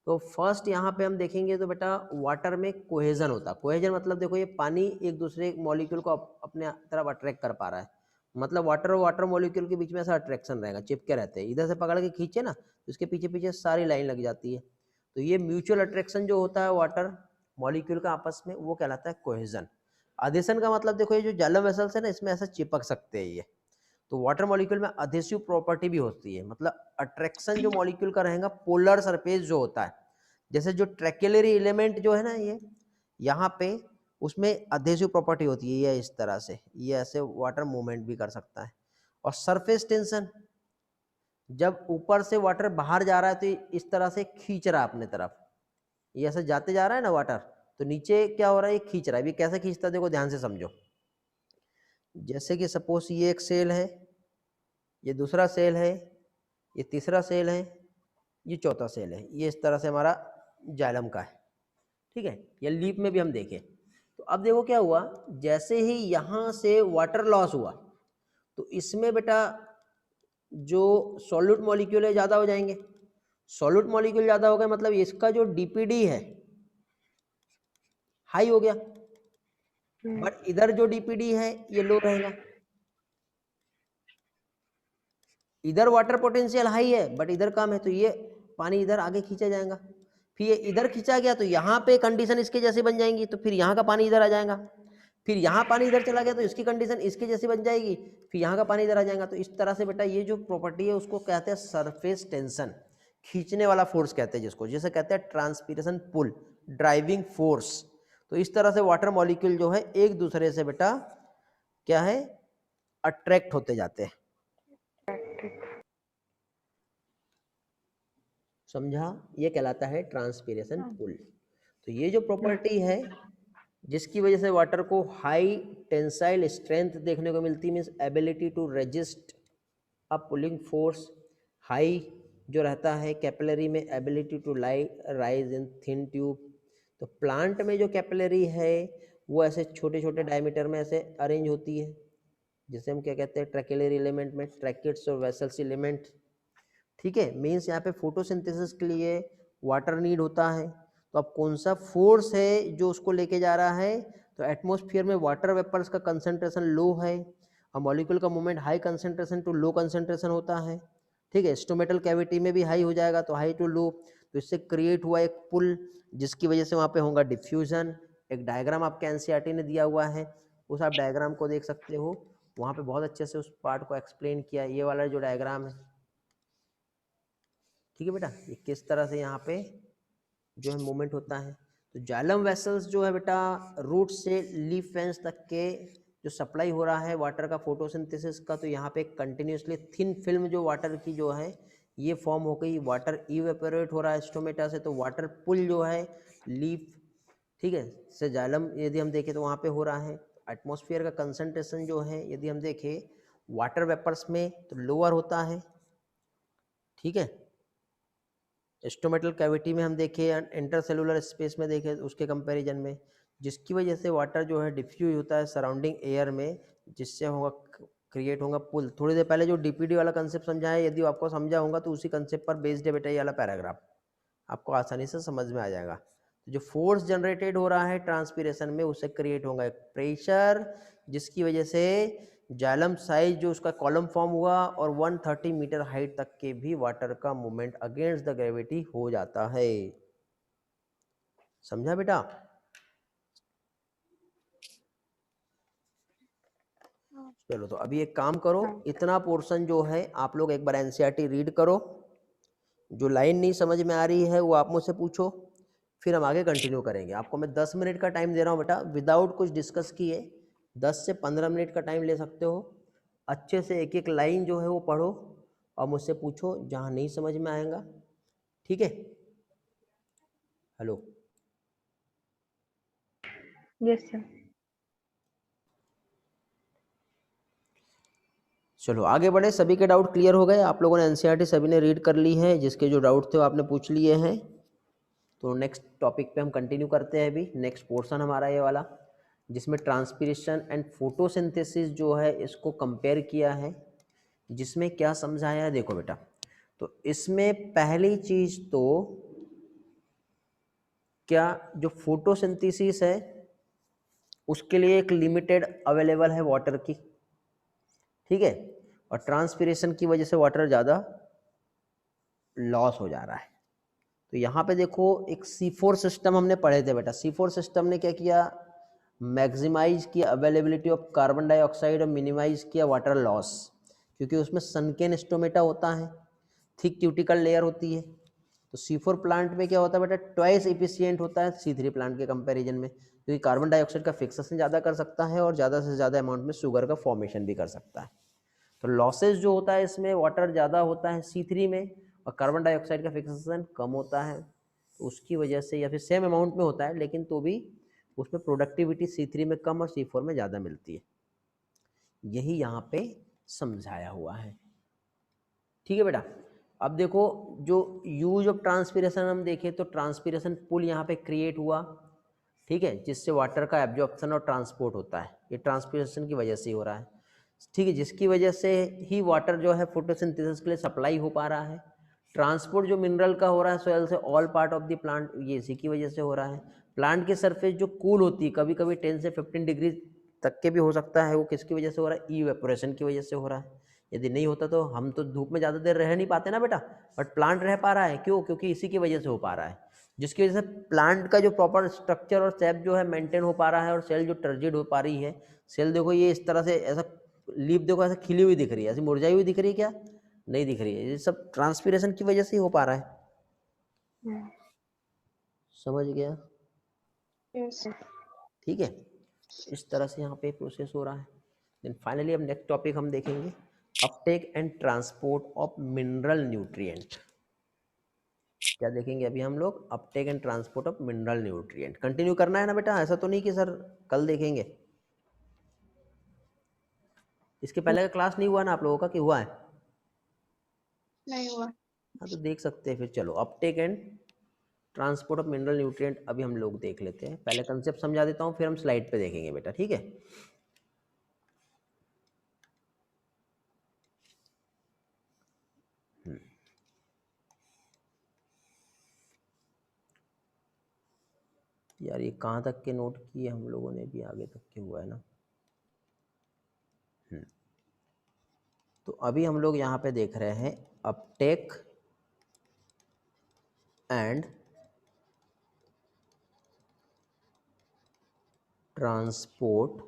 तो फर्स्ट यहाँ पे हम देखेंगे तो बेटा वाटर में कोहेजन होता है। कोहेजन मतलब देखो ये पानी एक दूसरे मॉलिक्यूल को अपने तरफ अट्रैक्ट कर पा रहा है, मतलब वाटर और वाटर मॉलिक्यूल के बीच में ऐसा अट्रैक्शन रहेगा, चिपके रहते हैं। इधर से पकड़ के खींचे ना तो इसके पीछे पीछे सारी लाइन लग जाती है। तो ये म्यूचुअल अट्रैक्शन जो होता है वाटर मॉलिक्यूल का आपस में, वो कहलाता है कोहेजन। अधेशन का मतलब देखो ये जो जाइलम वेसल्स है ना, इसमें ऐसा चिपक सकते हैं ये। तो वाटर मॉलिक्यूल में अधेसिव प्रॉपर्टी भी होती है, मतलब अट्रैक्शन जो मॉलिक्यूल का रहेगा पोलर सरफेस जो होता है, जैसे जो ट्रैक्युलरी एलिमेंट जो है ना ये यहाँ पे, उसमें अधेसिव प्रॉपर्टी होती है ये इस तरह से, ये ऐसे वाटर मूवमेंट भी कर सकता है। और सरफेस टेंशन, जब ऊपर से वाटर बाहर जा रहा है तो इस तरह से खींच रहा है अपने तरफ, ये ऐसे जाते जा रहा है ना वाटर, तो नीचे क्या हो रहा है, ये खींच रहा है। अभी कैसे खींचता है देखो, ध्यान से समझो। जैसे कि सपोज ये एक सेल है, ये दूसरा सेल है, ये तीसरा सेल है, ये चौथा सेल है, ये इस तरह से हमारा जाइलम का है, ठीक है। ये लीफ में भी हम देखें तो अब देखो क्या हुआ, जैसे ही यहाँ से वाटर लॉस हुआ तो इसमें बेटा जो सॉल्यूट मॉलिक्यूल है ज़्यादा हो जाएंगे। सॉल्यूट मॉलिक्यूल ज़्यादा हो गए मतलब इसका जो डीपीडी है हाई हो गया, बट इधर जो डीपीडी है ये लो रहेगा। इधर वाटर पोटेंशियल हाई है बट इधर कम है, तो ये पानी इधर आगे खींचा जाएगा। फिर ये इधर खींचा गया तो यहाँ पे कंडीशन इसके जैसी बन जाएंगी, तो फिर यहाँ का पानी इधर आ जाएगा। फिर यहाँ पानी इधर चला गया तो इसकी कंडीशन इसके जैसी बन जाएगी, फिर यहाँ का पानी इधर आ जाएगा। तो इस तरह से बेटा ये जो प्रॉपर्टी है उसको कहते हैं सरफेस टेंशन, खींचने वाला फोर्स कहते हैं जिसको, जिसे कहते हैं ट्रांसपीरेशन पुल, ड्राइविंग फोर्स। तो इस तरह से वाटर मॉलिक्यूल जो है एक दूसरे से बेटा क्या है, अट्रैक्ट होते जाते हैं। समझा, ये कहलाता है ट्रांसपीरेशन पुल। तो ये जो प्रॉपर्टी है जिसकी वजह से वाटर को हाई टेंसाइल स्ट्रेंथ देखने को मिलती है, means ability to resist a pulling force, high जो रहता है कैपिलरी में ability to rise in thin tube. तो प्लांट में जो कैपिलरी है वो ऐसे छोटे छोटे डायमीटर में ऐसे अरेंज होती है, जिसे हम क्या कहते हैं, ट्रैकेलरी एलिमेंट में ट्रैकेट्स और वेसल्स एलिमेंट, ठीक है। मीन्स यहाँ पे फोटोसिंथेसिस के लिए वाटर नीड होता है। तो अब कौन सा फोर्स है जो उसको लेके जा रहा है, तो एटमॉस्फेयर में वाटर वेपर्स का कंसंट्रेशन लो है और मॉलिक्यूल का movement high concentration to low concentration होता है, ठीक है। स्टोमेटल कैविटी में भी हाई हो जाएगा तो हाई टू लो, तो इससे क्रिएट हुआ एक पुल जिसकी वजह से वहाँ पे होगा डिफ्यूजन। एक डायग्राम आपके एनसीईआरटी ने दिया हुआ है, उस आप डायग्राम को देख सकते हो, वहाँ पे बहुत अच्छे से उस पार्ट को एक्सप्लेन किया। ये वाला जो डायग्राम है, ठीक है बेटा, ये किस तरह से यहाँ पे जो है मूवमेंट होता है। तो जाइलम वेसल्स जो है बेटा रूट से लीफ वेंस तक के जो सप्लाई हो रहा है वाटर का फोटोसिंथेसिस का, तो यहाँ पे कंटिन्यूसली थिन फिल्म जो वाटर की जो है ये फॉर्म हो गई, वाटर इवेपोरेट हो रहा है स्टोमेटा से, तो वाटर पुल जो है लीफ, ठीक है, से जाइलम यदि हम देखें तो वहाँ पे हो रहा है। एटमॉस्फेयर का कंसंट्रेशन जो है यदि हम देखें वाटर वेपर्स में तो लोअर होता है, ठीक है। स्टोमेटल कैविटी में हम देखें, इंटरसेलुलर स्पेस में देखें उसके कंपैरिजन में, जिसकी वजह से वाटर जो है डिफ्यूज होता है सराउंडिंग एयर में, जिससे होगा क्रिएट होगा पुल। थोड़ी देर पहले जो डीपीडी वाला कंसेप्ट समझा है, यदि आपको समझा होगा तो उसी कंसेप्ट पर बेस्ड है बेटा ये वाला पैराग्राफ, आपको आसानी से समझ में आ जाएगा। तो जो फोर्स जनरेटेड हो रहा है ट्रांसपीरेशन में उससे क्रिएट होगा एक प्रेशर, जिसकी वजह से जाइलम साइज जो उसका कॉलम फॉर्म हुआ और 130 मीटर हाइट तक के भी वाटर का मूवमेंट अगेंस्ट द ग्रेविटी हो जाता है। समझा बेटा? चलो तो अभी एक काम करो, इतना पोर्शन जो है आप लोग एक बार एनसीईआरटी रीड करो, जो लाइन नहीं समझ में आ रही है वो आप मुझसे पूछो, फिर हम आगे कंटिन्यू करेंगे। आपको मैं 10 मिनट का टाइम दे रहा हूँ बेटा, विदाउट कुछ डिस्कस किए 10 से 15 मिनट का टाइम ले सकते हो। अच्छे से एक एक लाइन जो है वो पढ़ो और मुझसे पूछो जहाँ नहीं समझ में आएगा, ठीक है। Hello, yes sir. चलो आगे बढ़े। सभी के डाउट क्लियर हो गए? आप लोगों ने एनसीईआरटी सभी ने रीड कर ली है, जिसके जो डाउट थे वो आपने पूछ लिए हैं। तो नेक्स्ट टॉपिक पे हम कंटिन्यू करते हैं। अभी नेक्स्ट पोर्शन हमारा ये वाला, जिसमें ट्रांसपीरेशन एंड फोटोसिंथेसिस जो है इसको कंपेयर किया है, जिसमें क्या समझाया है देखो बेटा। तो इसमें पहली चीज तो क्या, जो फोटोसिंथेसिस है उसके लिए एक लिमिटेड अवेलेबल है वाटर की, ठीक है, और ट्रांसपीरेशन की वजह से वाटर ज़्यादा लॉस हो जा रहा है। तो यहाँ पे देखो एक C4 सिस्टम हमने पढ़े थे बेटा। C4 सिस्टम ने क्या किया, मैक्सिमाइज किया अवेलेबिलिटी ऑफ कार्बन डाइऑक्साइड और मिनिमाइज किया वाटर लॉस, क्योंकि उसमें सनकेन स्टोमेटा होता है, थिक क्यूटिकल लेयर होती है। तो C4 प्लांट में क्या होता है बेटा, ट्वाइस इफिशियंट होता है C3 प्लांट के कंपैरिजन में, क्योंकि कार्बन डाइऑक्साइड का फिक्सेशन ज़्यादा कर सकता है और ज़्यादा से ज़्यादा अमाउंट में शुगर का फॉर्मेशन भी कर सकता है। तो लॉसेज जो होता है इसमें वाटर ज़्यादा होता है C3 में, और कार्बन डाइऑक्साइड का फिक्सेशन कम होता है, तो उसकी वजह से, या फिर सेम अमाउंट में होता है लेकिन तो भी उसमें प्रोडक्टिविटी C3 में कम और C4 में ज़्यादा मिलती है। यही यहाँ पे समझाया हुआ है। ठीक है बेटा। अब देखो जो यूज ऑफ ट्रांसपीरेशन हम देखें तो ट्रांसपीरेशन पुल यहाँ पे क्रिएट हुआ, ठीक है, जिससे वाटर का एब्जॉर्प्शन और ट्रांसपोर्ट होता है, ये ट्रांसपीरेशन की वजह से ही हो रहा है, ठीक है, जिसकी वजह से ही वाटर जो है फोटोसिंथेसिस के लिए सप्लाई हो पा रहा है। ट्रांसपोर्ट जो मिनरल का हो रहा है सॉइल से all part of the plant, ये इसी की वजह से हो रहा है। प्लांट की सरफेस जो कूल होती है, कभी कभी 10 से 15 डिग्री तक के भी हो सकता है, वो किसकी वजह से हो रहा है, इवेपोरेशन की वजह से हो रहा है। यदि नहीं होता तो हम तो धूप में ज़्यादा देर रह नहीं पाते ना बेटा, बट प्लांट रह पा रहा है, क्यों, क्योंकि इसी की वजह से हो पा रहा है, जिसकी वजह से प्लांट का जो प्रॉपर स्ट्रक्चर और शेप जो है मेंटेन हो पा रहा है, और सेल जो टर्जिड हो पा रही है। सेल देखो ये इस तरह से, ऐसा लीफ देखो ऐसा खिली हुई दिख रही है, ऐसी मुरझाई हुई दिख रही है क्या, नहीं दिख रही है, ये सब ट्रांसपीरेशन की वजह से ही हो पा रहा है। समझ गया? Yes sir. ठीक है, इस तरह से यहाँ पे प्रोसेस हो रहा है। देन फाइनली अब नेक्स्ट टॉपिक हम देखेंगे, Uptake and transport of mineral nutrient. क्या देखेंगे अभी हम लोग, Uptake and transport of mineral nutrient. Continue करना है ना बेटा, ऐसा तो नहीं कि सर कल देखेंगे। इसके पहले का क्लास नहीं हुआ ना आप लोगों का, कि हुआ है? नहीं हुआ। हाँ तो देख सकते हैं फिर। चलो Uptake and transport of mineral nutrient अभी हम लोग देख लेते हैं। पहले कंसेप्ट समझा देता हूँ, फिर हम स्लाइड पे देखेंगे बेटा, ठीक है। यार ये कहाँ तक के नोट किए हम लोगों ने, भी आगे तक के हुआ है ना। तो अभी हम लोग यहाँ पे देख रहे हैं Uptake and transport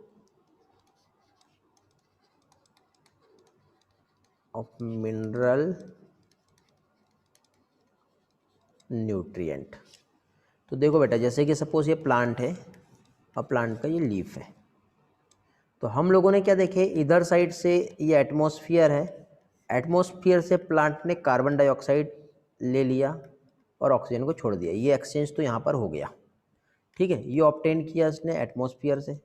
of mineral nutrient. तो देखो बेटा, जैसे कि सपोज ये प्लांट है और प्लांट का ये लीफ है, तो हम लोगों ने क्या देखे, इधर साइड से ये एटमॉस्फेयर है, एटमॉस्फेयर से प्लांट ने कार्बन डाइऑक्साइड ले लिया और ऑक्सीजन को छोड़ दिया, ये एक्सचेंज तो यहाँ पर हो गया, ठीक है, ये ऑब्टेन किया इसने एटमॉस्फेयर से,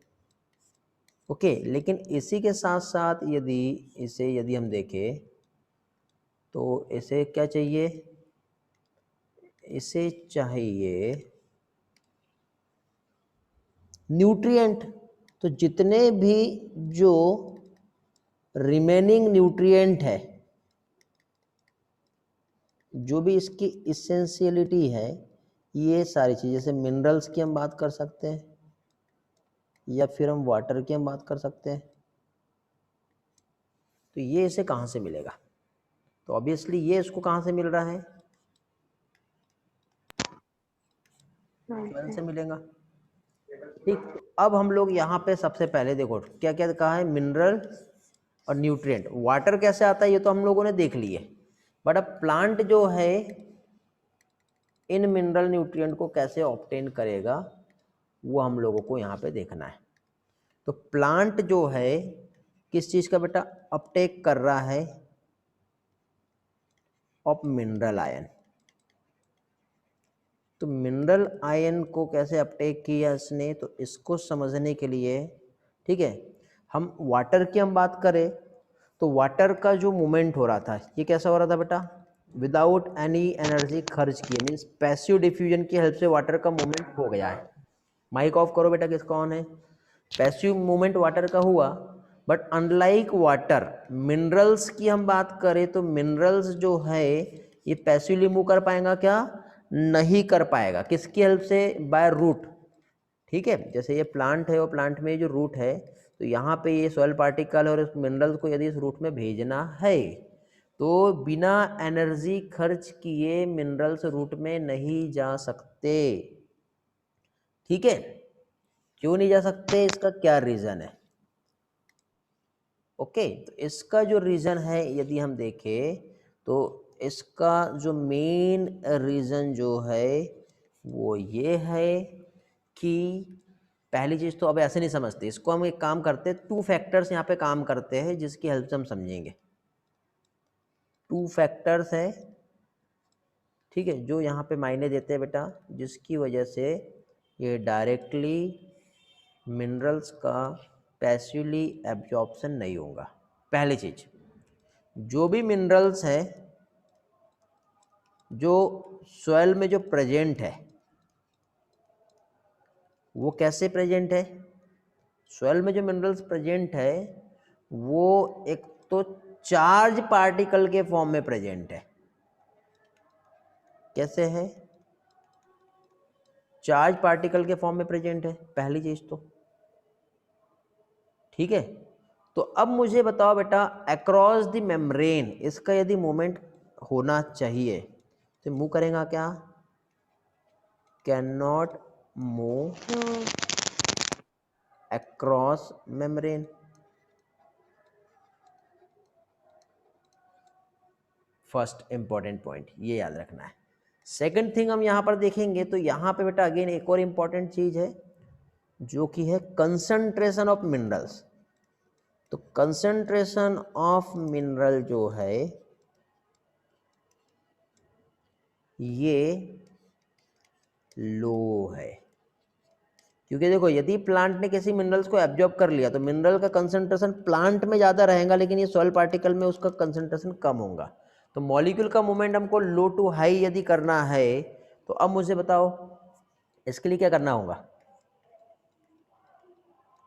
ओके। लेकिन इसी के साथ साथ यदि हम देखें तो इसे क्या चाहिए, इसे चाहिए न्यूट्रिएंट। तो जितने भी जो रिमेनिंग न्यूट्रिएंट है, जो भी इसकी इसेंशियलिटी है, ये सारी चीज़, जैसे मिनरल्स की हम बात कर सकते हैं, या फिर हम वाटर की हम बात कर सकते हैं, तो ये इसे कहाँ से मिलेगा, तो ऑब्वियसली ये इसको कहाँ से मिल रहा है, सॉइल से मिलेगा, ठीक। तो अब हम लोग यहाँ पे सबसे पहले देखो क्या क्या कहा है, मिनरल और न्यूट्रिएंट। वाटर कैसे आता है ये तो हम लोगों ने देख लिए, बट अब प्लांट जो है इन मिनरल न्यूट्रिएंट को कैसे ऑब्टेन करेगा, वो हम लोगों को यहाँ पे देखना है। तो प्लांट जो है किस चीज़ का बेटा अपटेक कर रहा है, ऑफ मिनरल आयन। तो मिनरल आयन को कैसे अपटेक किया इसने, तो इसको समझने के लिए, ठीक है, हम वाटर की हम बात करें तो वाटर का जो मूवमेंट हो रहा था, ये कैसा हो रहा था बेटा, विदाउट एनी एनर्जी खर्च किए, मीन्स पैसिव डिफ्यूजन की हेल्प से वाटर का मूवमेंट हो गया है। माइक ऑफ करो बेटा, किसका ऑन है, पैसिव मूवमेंट वाटर का हुआ। बट अनलाइक वाटर, मिनरल्स की हम बात करें तो मिनरल्स जो है ये पैसिवली मूव कर पाएगा क्या, नहीं कर पाएगा, किसकी हेल्प से, बाय रूट, ठीक है। जैसे ये प्लांट है और प्लांट में जो रूट है, तो यहाँ पे ये सॉइल पार्टिकल और इस मिनरल्स को यदि इस रूट में भेजना है तो बिना एनर्जी खर्च किए मिनरल्स रूट में नहीं जा सकते, ठीक है। क्यों नहीं जा सकते, इसका क्या रीज़न है, ओके। तो इसका जो रीज़न है यदि हम देखें तो इसका जो मेन रीज़न जो है वो ये है कि पहली चीज़ तो अब ऐसे नहीं समझते इसको, हम एक काम करते हैं, 2 फैक्टर्स यहाँ पे काम करते हैं जिसकी हेल्प से हम समझेंगे। 2 फैक्टर्स है, ठीक है, जो यहाँ पे मायने देते हैं बेटा, जिसकी वजह से ये डायरेक्टली मिनरल्स का पैसिवली एब्जॉर्प्शन नहीं होगा। पहली चीज, जो भी मिनरल्स है जो सॉइल में जो प्रेजेंट है वो कैसे प्रेजेंट है? सॉइल में जो मिनरल्स प्रेजेंट है वो एक तो चार्ज पार्टिकल के फॉर्म में प्रेजेंट है। कैसे है? चार्ज पार्टिकल के फॉर्म में प्रेजेंट है, पहली चीज तो, ठीक है। तो अब मुझे बताओ बेटा, अक्रॉस द मेम्ब्रेन इसका यदि मूवमेंट होना चाहिए तो मूव करेगा क्या? Can not move across membrane. First important point ये याद रखना है। सेकंड थिंग हम यहाँ पर देखेंगे तो यहाँ पे बेटा अगेन एक और इंपॉर्टेंट चीज है जो कि है कंसंट्रेशन ऑफ मिनरल्स। तो कंसंट्रेशन ऑफ मिनरल जो है ये लो है, क्योंकि देखो यदि प्लांट ने किसी मिनरल्स को एब्जॉर्ब कर लिया तो मिनरल का कंसंट्रेशन प्लांट में ज़्यादा रहेगा, लेकिन ये सॉइल पार्टिकल में उसका कंसंट्रेशन कम होगा। तो मॉलिक्यूल का मूवमेंट हमको लो टू हाई यदि करना है तो अब मुझे बताओ इसके लिए क्या करना होगा?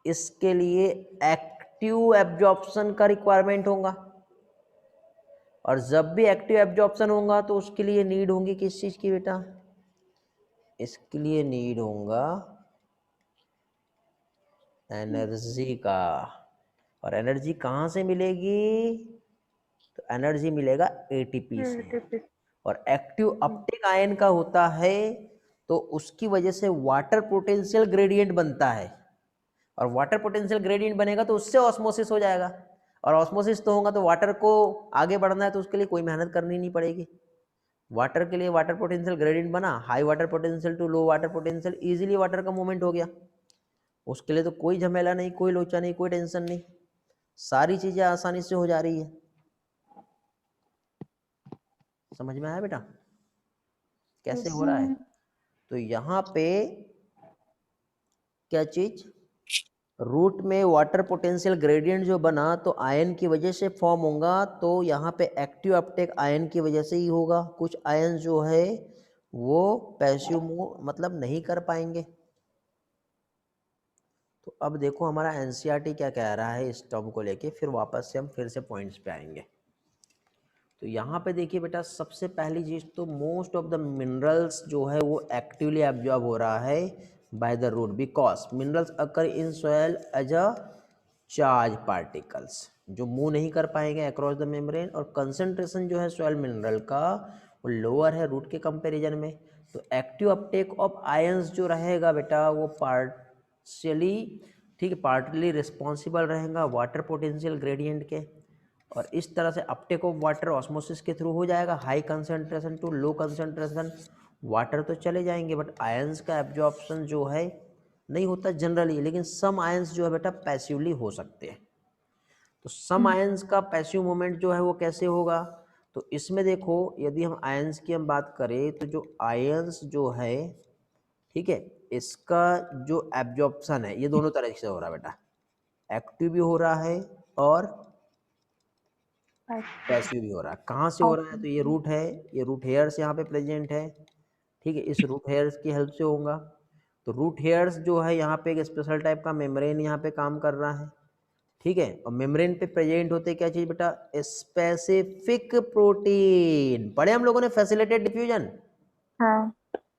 इसके लिए एक्टिव एब्जॉर्प्शन का रिक्वायरमेंट होगा, और जब भी एक्टिव एब्जॉर्प्शन होगा तो उसके लिए नीड होगी किस चीज़ की बेटा? इसके लिए नीड होगा एनर्जी का। और एनर्जी कहाँ से मिलेगी? तो एनर्जी मिलेगा एटीपी से। और एक्टिव अपटेक आयन का होता है तो उसकी वजह से वाटर पोटेंशियल ग्रेडियंट बनता है, और वाटर पोटेंशियल ग्रेडियंट बनेगा तो उससे ऑस्मोसिस हो जाएगा, और ऑस्मोसिस तो होगा तो वाटर को आगे बढ़ना है तो उसके लिए कोई मेहनत करनी नहीं पड़ेगी। वाटर के लिए वाटर पोटेंशियल ग्रेडियंट बना, high water potential to low water potential, easily water का मूवमेंट हो गया। उसके लिए तो कोई झमेला नहीं, कोई लोचा नहीं, कोई टेंशन नहीं, सारी चीजें आसानी से हो जा रही है। समझ में आया बेटा कैसे हो रहा है? तो यहाँ पे क्या चीज, रूट में वाटर पोटेंशियल ग्रेडियंट जो बना तो आयन की वजह से फॉर्म होगा, तो यहाँ पे एक्टिव अपटेक आयन की वजह से ही होगा। कुछ आयन जो है वो पैसिव मूव मतलब नहीं कर पाएंगे। तो अब देखो हमारा एनसीईआरटी क्या कह रहा है इस टर्म को लेके, फिर वापस से हम फिर से पॉइंट्स पे आएंगे। तो यहाँ पे देखिए बेटा, सबसे पहली चीज तो मोस्ट ऑफ द मिनरल्स जो है वो एक्टिवली एब्जॉर्ब हो रहा है by the root, because minerals occur in soil as a charge particles जो मूव नहीं कर पाएंगे अक्रॉस द मेम्ब्रेन, और कंसंट्रेशन जो है सॉइल मिनरल का वो लोअर है रूट के कंपैरिजन में। तो एक्टिव अपटेक ऑफ आयंस जो रहेगा बेटा वो पार्शियली, ठीक है, पार्टली रिस्पॉन्सिबल रहेगा वाटर पोटेंशियल ग्रेडियंट के, और इस तरह से अपटेक ऑफ वाटर ऑस्मोसिस के थ्रू हो जाएगा। High concentration to low concentration water तो चले जाएंगे, बट आयंस का एब्जॉर्प्शन जो है नहीं होता जनरली, लेकिन सम आयंस जो है बेटा पैसिवली हो सकते हैं। तो सम आयंस का पैसिव मूवमेंट जो है वो कैसे होगा? तो इसमें देखो यदि हम आयंस की हम बात करें तो जो आयंस जो है, ठीक है, इसका जो एब्जॉर्प्शन है ये दोनों तरह से हो रहा है बेटा, एक्टिव भी हो रहा है और पैसिव भी हो रहा है। कहाँ से हो रहा है? तो ये रूट है, ये रूट हेयर्स यहाँ पे प्रेजेंट है, ठीक है, इस रूट हेयर्स की हेल्प से होगा। तो रूट हेयर्स जो है यहाँ पे एक स्पेशल टाइप का मेम्ब्रेन यहाँ पे काम कर रहा है, ठीक है, और मेम्ब्रेन पे प्रेजेंट होते क्या चीज बेटा? Specific protein. पढ़े हम लोगों ने फैसिलिटेटेड डिफ्यूजन। हाँ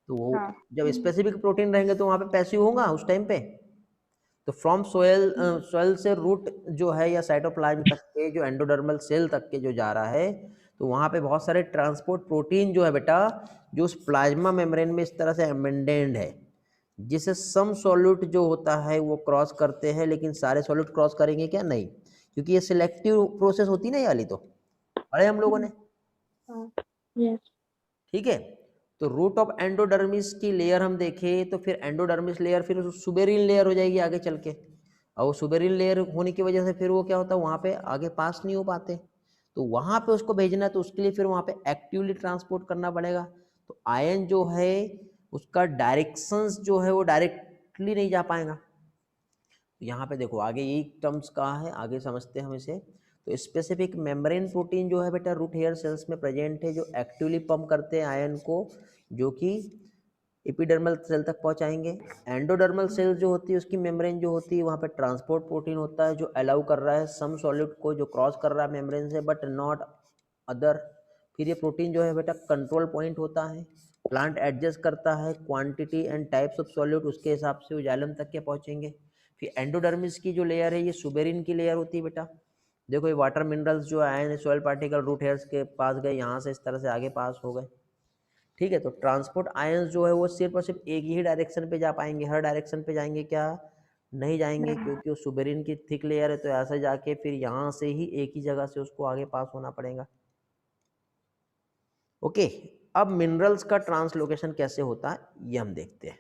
तो वो जब स्पेसिफिक प्रोटीन रहेंगे तो वहाँ पे पैसिव होगा उस टाइम पे। तो फ्रॉम सोयल सोयल से रूट जो है या साइटोप्लाज्म तक के जो एंडोडर्मल सेल तक के जो जा रहा है, तो वहाँ पे बहुत सारे ट्रांसपोर्ट प्रोटीन जो है बेटा जो उस प्लाज्मा मेम्ब्रेन में इस तरह से एम्बेडेड है, जिसे सम सॉल्यूट जो होता है वो क्रॉस करते हैं, लेकिन सारे सॉल्यूट क्रॉस करेंगे क्या? नहीं, क्योंकि ये सिलेक्टिव प्रोसेस होती ना ये वाली, तो पढ़े हम लोगों ने, यस ठीक है। तो रूट ऑफ एंडोडर्मिस की लेयर हम देखें तो फिर एंडोडर्मिस लेयर फिर सुबेरिन लेयर हो जाएगी आगे चल के, और वो सुबेरिन लेयर होने की वजह से फिर वो क्या होता है वहाँ पे आगे पास नहीं हो पाते, तो वहाँ पे उसको भेजना है तो उसके लिए फिर वहाँ पे एक्टिवली ट्रांसपोर्ट करना पड़ेगा। तो आयन जो है उसका डायरेक्शंस जो है वो डायरेक्टली नहीं जा पाएगा। यहाँ पे देखो आगे यही टर्म्स कहा है, आगे समझते हैं हम इसे। तो स्पेसिफिक मेम्ब्रेन प्रोटीन जो है बेटा रूट हेयर सेल्स में प्रेजेंट है, जो एक्टिवली पंप करते हैं आयन को, जो कि एपिडर्मल सेल तक पहुंचाएंगे। एंडोडर्मल सेल जो होती है उसकी मेम्ब्रेन जो होती है वहाँ पे ट्रांसपोर्ट प्रोटीन होता है जो अलाउ कर रहा है सम सॉलिड को जो क्रॉस कर रहा है मेम्ब्रेन से, बट नॉट अदर। फिर ये प्रोटीन जो है बेटा कंट्रोल पॉइंट होता है, प्लांट एडजस्ट करता है quantity and types of solute, उसके हिसाब से वो जाइलम तक के पहुंचेंगे। फिर एंडोडर्मिस की जो लेयर है ये सुबेरिन की लेयर होती है बेटा। देखो ये वाटर मिनरल्स जो आए सॉइल पार्टिकल रूट हेयर्स के पास गए, यहाँ से इस तरह से आगे पास हो गए, ठीक है। तो ट्रांसपोर्ट आयंस जो है वो सिर्फ और सिर्फ एक ही डायरेक्शन पे जा पाएंगे, हर डायरेक्शन पे जाएंगे क्या, नहीं जाएंगे, क्योंकि वो सुबेरिन की थिक लेयर है। तो ऐसे जाके फिर यहाँ से ही एक ही जगह से उसको आगे पास होना पड़ेगा। ओके, अब मिनरल्स का ट्रांसलोकेशन कैसे होता है ये हम देखते हैं।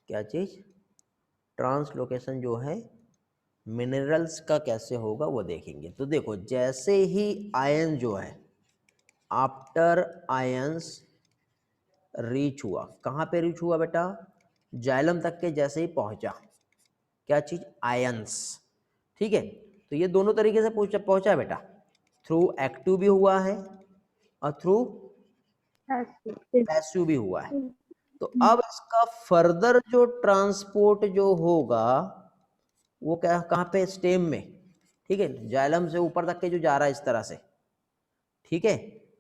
क्या चीज, ट्रांसलोकेशन जो है मिनरल्स का कैसे होगा वो देखेंगे। तो देखो जैसे ही आयन जो है आफ्टर आयंस रीच हुआ, कहाँ पे रीच हुआ बेटा, जाइलम तक के जैसे ही पहुंचा, क्या चीज, आयंस, ठीक है। तो ये दोनों तरीके से पहुंचा बेटा, थ्रू एक्टिव भी हुआ है और थ्रू पैसिव भी हुआ है। तो अब इसका फर्दर जो ट्रांसपोर्ट जो होगा वो क्या, कहाँ पे, स्टेम में, ठीक है, जाइलम से ऊपर तक के जो जा रहा है इस तरह से, ठीक है।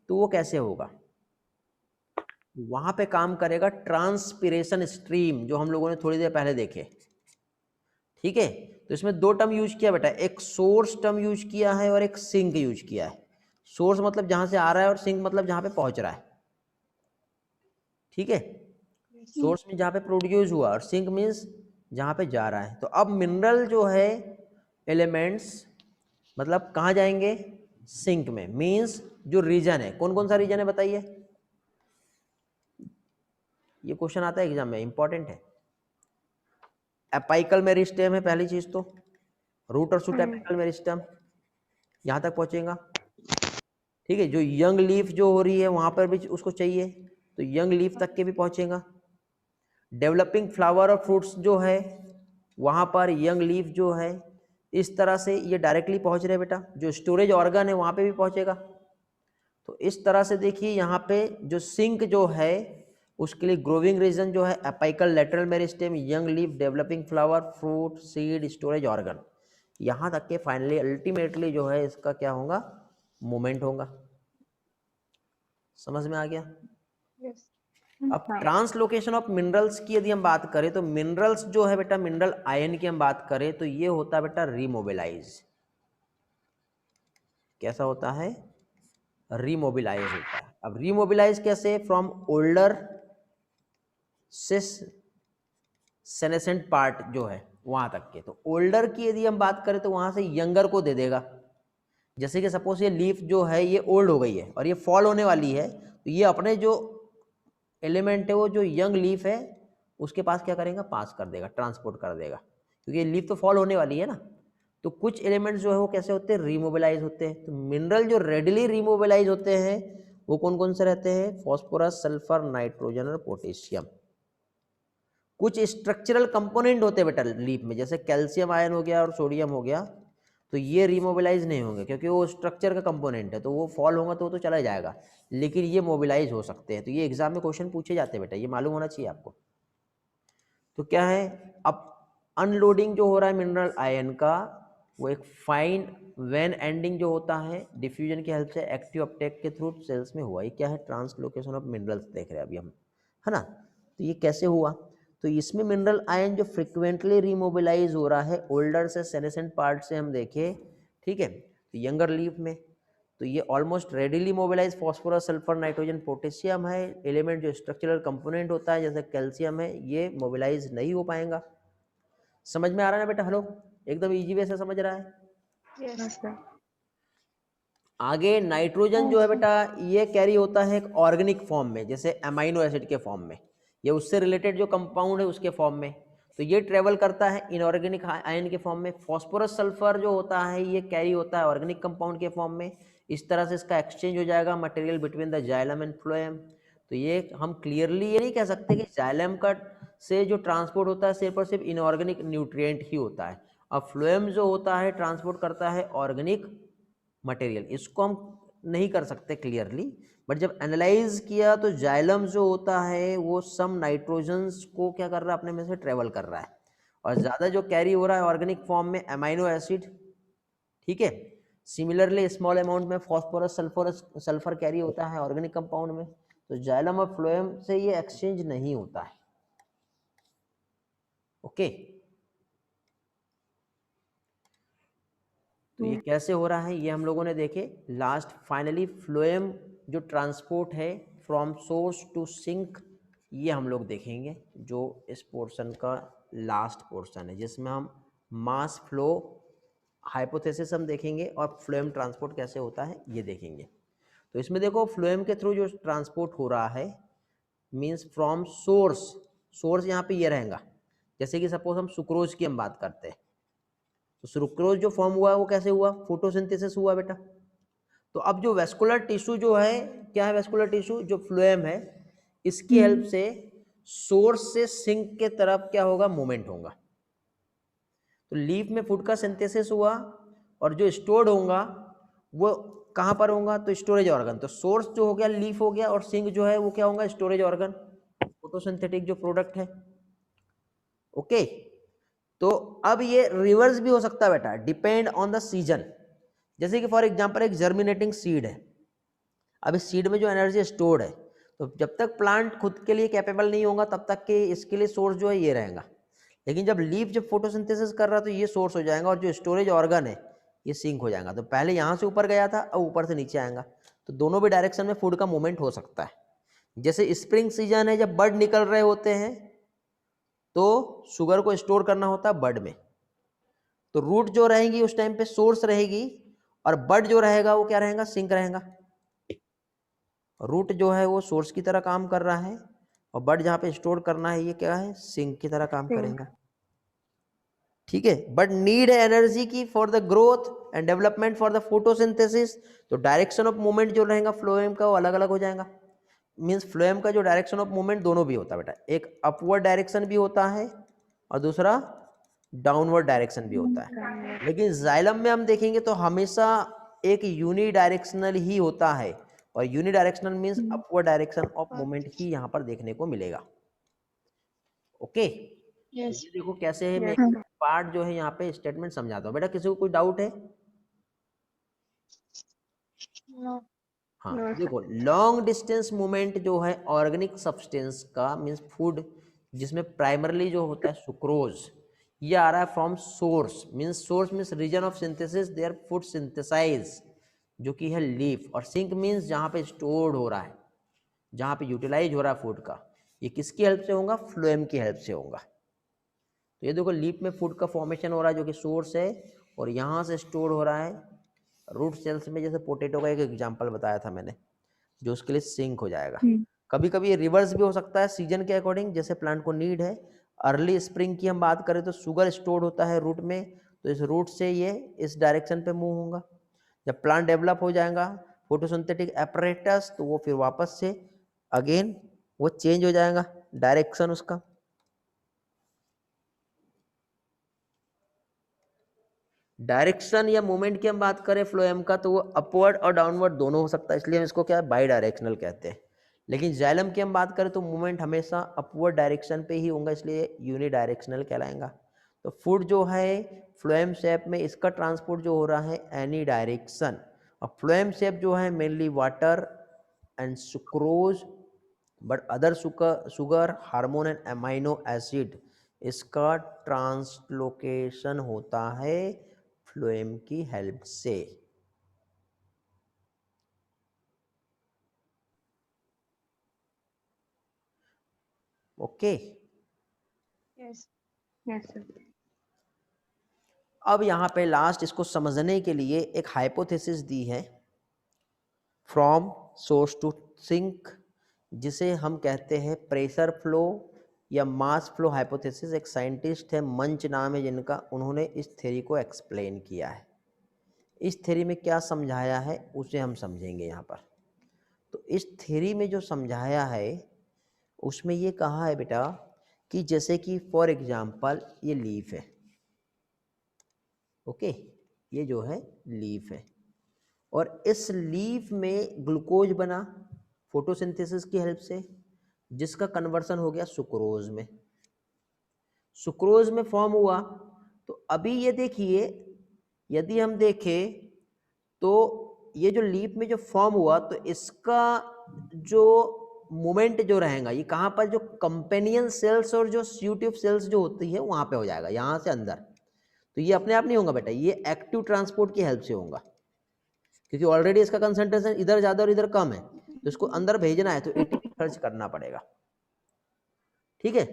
तो वो कैसे होगा, वहां पे काम करेगा ट्रांसपिरेशन स्ट्रीम, जो हम लोगों ने थोड़ी देर पहले देखे, ठीक है। तो इसमें दो टर्म यूज किया बेटा, एक सोर्स टर्म यूज किया है और एक सिंक यूज किया है। सोर्स मतलब जहां से आ रहा है और सिंक मतलब जहां पे पहुंच रहा है, ठीक है। सोर्स में जहां पे प्रोड्यूस हुआ और सिंक मीन्स जहां पे जा रहा है। तो अब मिनरल जो है एलिमेंट्स मतलब कहाँ जाएंगे, सिंक में, मीन्स जो रीजन है, कौन कौन सा रीजन है बताइए, ये क्वेश्चन आता है एग्जाम में, इंपॉर्टेंट है। एपाइकल मेरिस्टेम है पहली चीज, तो रूट और शूट एपिकल मेरिस्टेम यहाँ तक पहुंचेगा, ठीक है। जो यंग लीफ जो हो रही है वहां पर भी उसको चाहिए, तो यंग लीफ तक के भी पहुंचेगा। डेवलपिंग फ्लावर और फ्रूट्स जो है वहां पर यंग लीफ जो है, इस तरह से ये डायरेक्टली पहुंच रहे बेटा। जो स्टोरेज ऑर्गन है वहां पे भी पहुंचेगा। तो इस तरह से देखिए यहाँ पे जो सिंक जो है उसके लिए ग्रोविंग रीजन जो है apical lateral meristem, young leaf, developing flower, fruit, seed, storage organ, यहाँ तक के फाइनली अल्टीमेटली जो है इसका क्या होगा, मूवमेंट होगा। समझ में आ गया। अब ट्रांसलोकेशन ऑफ मिनरल्स की यदि हम बात करें तो मिनरल्स जो है बेटा, मिनरल आयन की हम बात करें तो ये होता है बेटा रीमोबिलाइज। कैसा होता है, रीमोबिलाइज होता है। अब रीमोबिलाइज कैसे, फ्रॉम ओल्डर सिस सेनेसेंट पार्ट जो है वहां तक के। तो ओल्डर की यदि हम बात करें तो वहां से यंगर को दे देगा। जैसे कि सपोज ये लीफ जो है ये ओल्ड हो गई है और ये फॉल होने वाली है, तो ये अपने जो एलिमेंट है वो जो यंग लीफ है उसके पास क्या करेगा, पास कर देगा, ट्रांसपोर्ट कर देगा, क्योंकि ये लीफ तो फॉल होने वाली है ना। तो कुछ एलिमेंट्स जो है वो कैसे होते हैं, रीमोबिलाइज होते हैं। तो मिनरल जो रेडली रीमोबिलाइज होते हैं वो कौन कौन से रहते हैं, फॉस्फोरस, सल्फर, नाइट्रोजन और पोटेशियम। कुछ स्ट्रक्चरल कंपोनेंट होते हैं बेटा लीफ में, जैसे कैल्शियम आयन हो गया और सोडियम हो गया, तो ये रीमोबिलाइज नहीं होंगे क्योंकि वो स्ट्रक्चर का कंपोनेंट है, तो वो फॉल होगा तो वो तो चला जाएगा, लेकिन ये मोबिलाइज हो सकते हैं। तो ये एग्जाम में क्वेश्चन पूछे जाते हैं बेटा, ये मालूम होना चाहिए आपको। तो क्या है, अब अनलोडिंग जो हो रहा है मिनरल आयन का वो एक फाइन वेन एंडिंग जो होता है डिफ्यूजन की हेल्प से एक्टिव अपटेक के थ्रू सेल्स में हुआ। ये क्या है, ट्रांसलोकेशन ऑफ मिनरल्स देख रहे हैं अभी हम, है ना। तो ये कैसे हुआ, तो इसमें मिनरल आयन जो फ्रिक्वेंटली रिमोबिलाइज हो रहा है ओल्डर से सेनेसेंट पार्ट से हम देखें, ठीक है, तो यंगर लीफ में, तो ये almost readily mobilise phosphorus, sulphur, nitrogen, potassium है। एलिमेंट जो स्ट्रक्चरल कंपोनेंट होता है जैसे कैल्शियम है ये मोबिलाइज नहीं हो पाएगा। समझ में आ रहा है ना बेटा, हेलो, एकदम इजी वे से समझ रहा है। Yes. आगे नाइट्रोजन जो है अच्छा। बेटा ये कैरी होता है एक ऑर्गेनिक फॉर्म में, जैसे अमाइनो एसिड के फॉर्म में, ये उससे रिलेटेड जो कंपाउंड है उसके फॉर्म में, तो ये ट्रेवल करता है इनऑर्गेनिक आयन के फॉर्म में। फॉस्फोरस सल्फर जो होता है ये कैरी होता है ऑर्गेनिक कंपाउंड के फॉर्म में। इस तरह से इसका एक्सचेंज हो जाएगा material between the xylem and phloem. तो ये हम क्लियरली ये नहीं कह सकते कि जाइलम का से जो ट्रांसपोर्ट होता है सिर्फ और सिर्फ इनऑर्गेनिक न्यूट्रिएंट ही होता है, और फ्लोएम जो होता है ट्रांसपोर्ट करता है ऑर्गेनिक मटेरियल। इसको हम नहीं कर सकते क्लियरली, बट जब एनालाइज किया तो जाइलम जो होता है वो सम नाइट्रोजन्स को क्या कर रहा है, अपने में से ट्रेवल कर रहा है, और ज़्यादा जो कैरी हो रहा है ऑर्गेनिक फॉर्म में अमाइनो एसिड। ठीक है, सिमिलरली स्मॉल अमाउंट में फॉस्फोरस सल्फर कैरी होता है ऑर्गेनिक कंपाउंड में। तो जाइलम और फ्लोएम से ये एक्सचेंज नहीं होता है। ओके, तो ये कैसे हो रहा है ये हम लोगों ने देखे लास्ट। फाइनली फ्लोएम जो ट्रांसपोर्ट है फ्रॉम सोर्स टू सिंक, ये हम लोग देखेंगे, जो इस पोर्शन का लास्ट पोर्शन है, जिसमें हम मास फ्लो हाइपोथेसिस हम देखेंगे और फ्लोएम ट्रांसपोर्ट कैसे होता है ये देखेंगे। तो इसमें देखो फ्लोएम के थ्रू जो ट्रांसपोर्ट हो रहा है मीन्स फ्रॉम सोर्स, सोर्स यहाँ पे ये रहेगा। जैसे कि सपोज हम सुक्रोज की हम बात करते हैं, तो सुक्रोज जो फॉर्म हुआ है वो कैसे हुआ, फोटोसिंथेसिस हुआ बेटा। तो अब जो वेस्कुलर टिश्यू जो है, क्या है वेस्कुलर टिश्यू, जो फ्लोएम है, इसकी हेल्प से सोर्स से सिंक के तरफ क्या होगा, मूवमेंट होगा। तो लीफ में फूड का सिंथेसिस हुआ और जो स्टोर्ड होगा वो कहाँ पर होगा, तो स्टोरेज ऑर्गन। तो सोर्स जो हो गया लीफ हो गया, और सिंक जो है वो क्या होगा, स्टोरेज ऑर्गन, फोटोसिंथेटिक जो प्रोडक्ट है। ओके, तो अब ये रिवर्स भी हो सकता है बेटा, डिपेंड ऑन द सीजन। जैसे कि फॉर एग्जांपल एक जर्मिनेटिंग सीड है, अब इस सीड में जो एनर्जी स्टोर्ड है, तो जब तक प्लांट खुद के लिए कैपेबल नहीं होगा तब तक के इसके लिए सोर्स जो है ये रहेगा। लेकिन जब लीफ जब फोटोसिंथेसिस कर रहा है तो ये सोर्स हो जाएगा, और जो स्टोरेज ऑर्गन है ये सिंक हो जाएगा। तो पहले यहाँ से ऊपर गया था, अब ऊपर से नीचे आएगा। तो दोनों भी डायरेक्शन में फूड का मूवमेंट हो सकता है। जैसे स्प्रिंग सीजन है, जब बर्ड निकल रहे होते हैं तो शुगर को स्टोर करना होता है बर्ड में, तो रूट जो रहेगी उस टाइम पे सोर्स रहेगी, और बर्ड जो रहेगा वो क्या रहेगा, सिंक रहेगा। रूट जो है वो सोर्स की तरह काम कर रहा है, और बर्ड जहाँ पे स्टोर करना है ये क्या है, सिंक की तरह काम करेगा। ठीक है, बट नीड है एनर्जी की for the growth and development for the photosynthesis. तो डायरेक्शन ऑफ मूवमेंट जो रहेगा फ्लोएम का वो अलग अलग हो जाएगा। मीन्स फ्लोएम का जो डायरेक्शन ऑफ मूवमेंट दोनों भी होता है बेटा, एक अपवर्ड डायरेक्शन भी होता है और दूसरा डाउनवर्ड डायरेक्शन भी होता है। लेकिन जाइलम में हम देखेंगे तो हमेशा एक यूनी डायरेक्शनल ही होता है, और unidirectional means upward direction of movement ही यहाँ पर देखने को मिलेगा। Okay, yes. ये देखो कैसे है, मैं पार्ट जो है यहाँ पे स्टेटमेंट समझाता हूँ। बेटा किसी को कोई डाउट है? नो। हाँ, देखो लॉन्ग डिस्टेंस मूवमेंट जो है ऑर्गेनिक सब्सटेंस का मीन्स फूड, जिसमें प्राइमरली जो होता है सुक्रोज, ये आ रहा है from source. Source means region of synthesis there food synthesise, जो कि है लीफ, और सिंक मीन्स जहाँ पे स्टोर्ड हो रहा है, जहाँ पे यूटिलाइज हो रहा है फूड का। ये किसकी हेल्प से होगा, फ्लोएम की हेल्प से होगा। तो ये देखो लीफ में फूड का फॉर्मेशन हो रहा है जो कि सोर्स है, और यहाँ से स्टोर हो रहा है रूट सेल्स में, जैसे पोटैटो का एक एग्जांपल बताया था मैंने, जो उसके लिए सिंक हो जाएगा। कभी कभी ये रिवर्स भी हो सकता है सीजन के अकॉर्डिंग, जैसे प्लांट को नीड है। अर्ली स्प्रिंग की हम बात करें तो शुगर स्टोर्ड होता है रूट में, तो इस रूट से ये इस डायरेक्शन पे मूव होगा। जब प्लांट डेवलप हो जाएगा फोटोसिंथेटिक एपरेटस, तो वो फिर वापस से अगेन वो चेंज हो जाएगा डायरेक्शन उसका। डायरेक्शन या मूवमेंट की हम बात करें फ्लोएम का, तो वो अपवर्ड और डाउनवर्ड दोनों हो सकता है, इसलिए हम इसको क्या है, बाई डायरेक्शनल कहते हैं। लेकिन जाइलम की हम बात करें तो मूवमेंट हमेशा अपवर्ड डायरेक्शन पे ही होगा, इसलिए यूनि डायरेक्शनल कहलाएगा। तो फूड जो है फ्लोएम शेप में, इसका ट्रांसपोर्ट जो हो रहा है एनी डायरेक्शन, और फ्लोएम शेप जो है mainly water and sucrose, but other sugar hormone and amino acid, इसका ट्रांसलोकेशन होता है फ्लोएम की हेल्प से। Okay, yes. Yes sir. अब यहाँ पे लास्ट इसको समझने के लिए एक हाइपोथेसिस दी है, फ्रॉम सोर्स टू सिंक, जिसे हम कहते हैं प्रेशर फ्लो या मास फ्लो हाइपोथेसिस। एक साइंटिस्ट है, मंच नाम है जिनका, उन्होंने इस थ्योरी को एक्सप्लेन किया है। इस थ्योरी में क्या समझाया है उसे हम समझेंगे यहाँ पर। तो इस थ्योरी में जो समझाया है उसमें ये कहा है बेटा कि जैसे कि फॉर एग्जांपल ये लीफ है, ओके, ये जो है लीफ है, और इस लीफ में ग्लूकोज बना फोटोसिंथेसिस की हेल्प से, जिसका कन्वर्सन हो गया सुक्रोज में। सुक्रोज में फॉर्म हुआ। तो अभी ये देखिए, यदि हम देखें तो ये जो लीफ में जो फॉर्म हुआ, तो इसका जो मोमेंट जो रहेगा ये कहाँ पर, जो कंपेनियन सेल्स और जो स्यू ट्यूब सेल्स जो होती है वहाँ पे हो जाएगा, यहाँ से अंदर। तो ये अपने आप नहीं होगा बेटा, ये एक्टिव ट्रांसपोर्ट की हेल्प से होगा, क्योंकि ऑलरेडी इसका कंसंट्रेशन इधर ज़्यादा और इधर कम है, तो इसको अंदर भेजना है तो एटीपी खर्च करना पड़ेगा। ठीक है,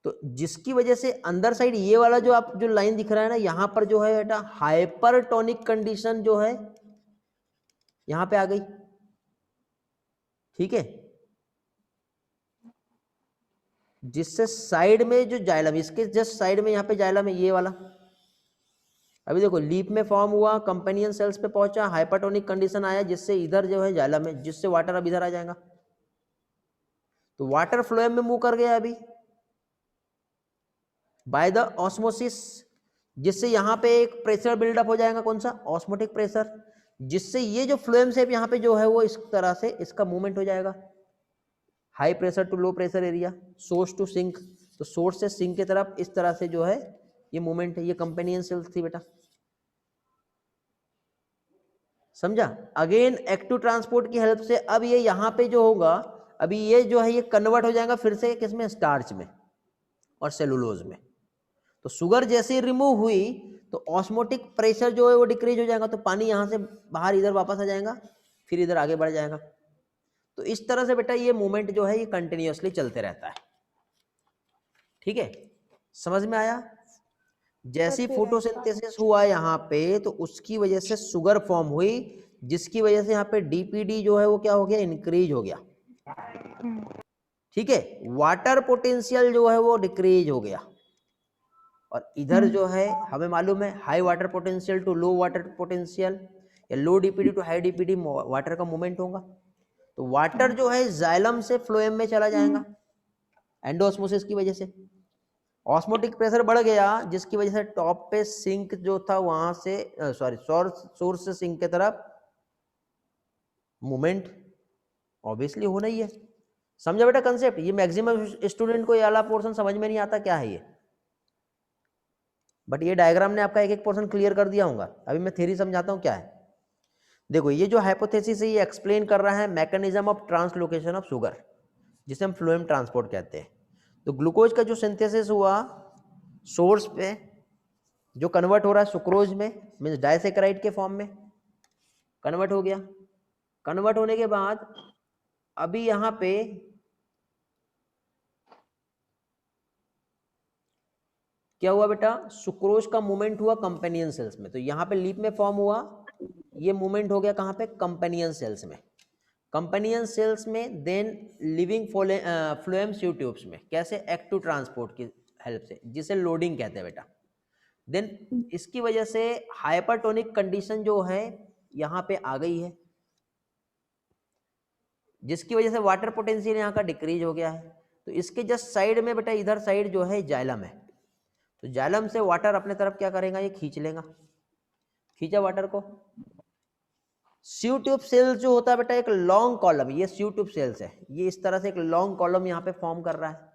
तो जिसकी वजह से अंदर साइड ये वाला जो आप जो लाइन दिख रहा है ना, यहाँ पर जो है बेटा हाइपरटोनिक कंडीशन जो है यहाँ पे आ गई। ठीक है, जिससे साइड में जो जाइलम, इसके जस्ट साइड में यहाँ पे जाइलम है ये वाला। अभी देखो लीफ में फॉर्म हुआ, कंपेनियन सेल्स पे पहुंचा, हाइपरटोनिक कंडीशन आया, जिससे इधर जो है जाइलम है, जिससे वाटर अब इधर आ जाएगा। तो वाटर फ्लोएम में मूव कर गया अभी बाय द ऑस्मोसिस, जिससे यहाँ पे एक प्रेशर बिल्डअप हो जाएगा, कौन सा, ऑस्मोटिक प्रेशर, जिससे ये जो फ्लोएम से यहाँ पे जो है वो इस तरह से इसका मूवमेंट हो जाएगा, high pressure to low pressure area, source to sink. तो सोर्स से सिंक की तरफ इस तरह से जो है ये मूवमेंट है, ये कंपेनियन सेल्स थी बेटा, समझा। अगेन एक्टिव ट्रांसपोर्ट की हेल्प से अब ये यहाँ पे जो होगा, अभी ये जो है ये कन्वर्ट हो जाएगा फिर से किसमें, स्टार्च में और सेलुलोज में। तो शुगर जैसे ही रिमूव हुई तो ऑस्मोटिक प्रेशर जो है वो डिक्रीज हो जाएगा, तो पानी यहाँ से बाहर इधर वापस आ जाएगा, फिर इधर आगे बढ़ जाएगा। तो इस तरह से बेटा ये मूवमेंट जो है ये कंटिन्यूअसली चलते रहता है। ठीक है, समझ में आया। जैसी फोटोसिंथेसिस हुआ यहाँ पे तो उसकी वजह से शुगर फॉर्म हुई, जिसकी वजह से यहाँ पे डीपीडी जो है वो क्या हो गया, इंक्रीज हो गया। ठीक है, वाटर पोटेंशियल जो है वो डिक्रीज हो गया, और इधर जो है हमें मालूम है high water potential to low water potential या low DPD to high DPD water का मूवमेंट होगा। तो वाटर जो है जाइलम से फ्लोएम में चला जाएगा एंडोस्मोसिस की वजह से। ऑस्मोटिक प्रेशर बढ़ गया, जिसकी वजह से टॉप पे सिंक जो था वहां से सोर्स से सिंक की तरफ मूवमेंट ऑब्वियसली होना ही है। समझा बेटा कंसेप्ट। ये मैक्सिमम स्टूडेंट को ये वाला पोर्शन समझ में नहीं आता क्या है ये, बट ये डायग्राम ने आपका एक एक पोर्शन क्लियर कर दिया होगा। अभी मैं थ्योरी समझाता हूँ क्या है। देखो ये जो हाइपोथेसिस है ये एक्सप्लेन कर रहा है mechanism of translocation of sugar, जिसे हम फ्लोएम ट्रांसपोर्ट कहते हैं। तो ग्लूकोज का जो सिंथेसिस हुआ सोर्स पे, जो कन्वर्ट हो रहा है सुक्रोज में, मीन्स डाइसेक्राइड के फॉर्म में कन्वर्ट हो गया। कन्वर्ट होने के बाद अभी यहाँ पे क्या हुआ बेटा, सुक्रोज का मूवमेंट हुआ कंपेनियन सेल्स में। तो यहाँ पे लीफ में फॉर्म हुआ, ये मूवमेंट हो गया कहाँ पे, कंपेनियन सेल्स में। कंपेनियन सेल्स में देन लिविंग फ्लोएम स्यू ट्यूब्स में, कैसे, एक्टिव ट्रांसपोर्ट की हेल्प से, जिसे लोडिंग कहते हैं बेटा। देन इसकी वजह से हाइपरटोनिक कंडीशन जो है यहाँ पे आ गई है, जिसकी वजह से वाटर पोटेंशियल यहाँ का डिक्रीज हो गया है। तो इसके जस्ट साइड में बेटा इधर साइड जो है जाइलम है, तो जाइलम से वाटर अपने तरफ क्या करेगा, ये खींच लेगा, खींचा वाटर को। स्यू ट्यूब सेल्स जो होता है बेटा एक लॉन्ग कॉलम, ये स्यू ट्यूब सेल्स है, ये इस तरह से एक लॉन्ग कॉलम यहाँ पे फॉर्म कर रहा है।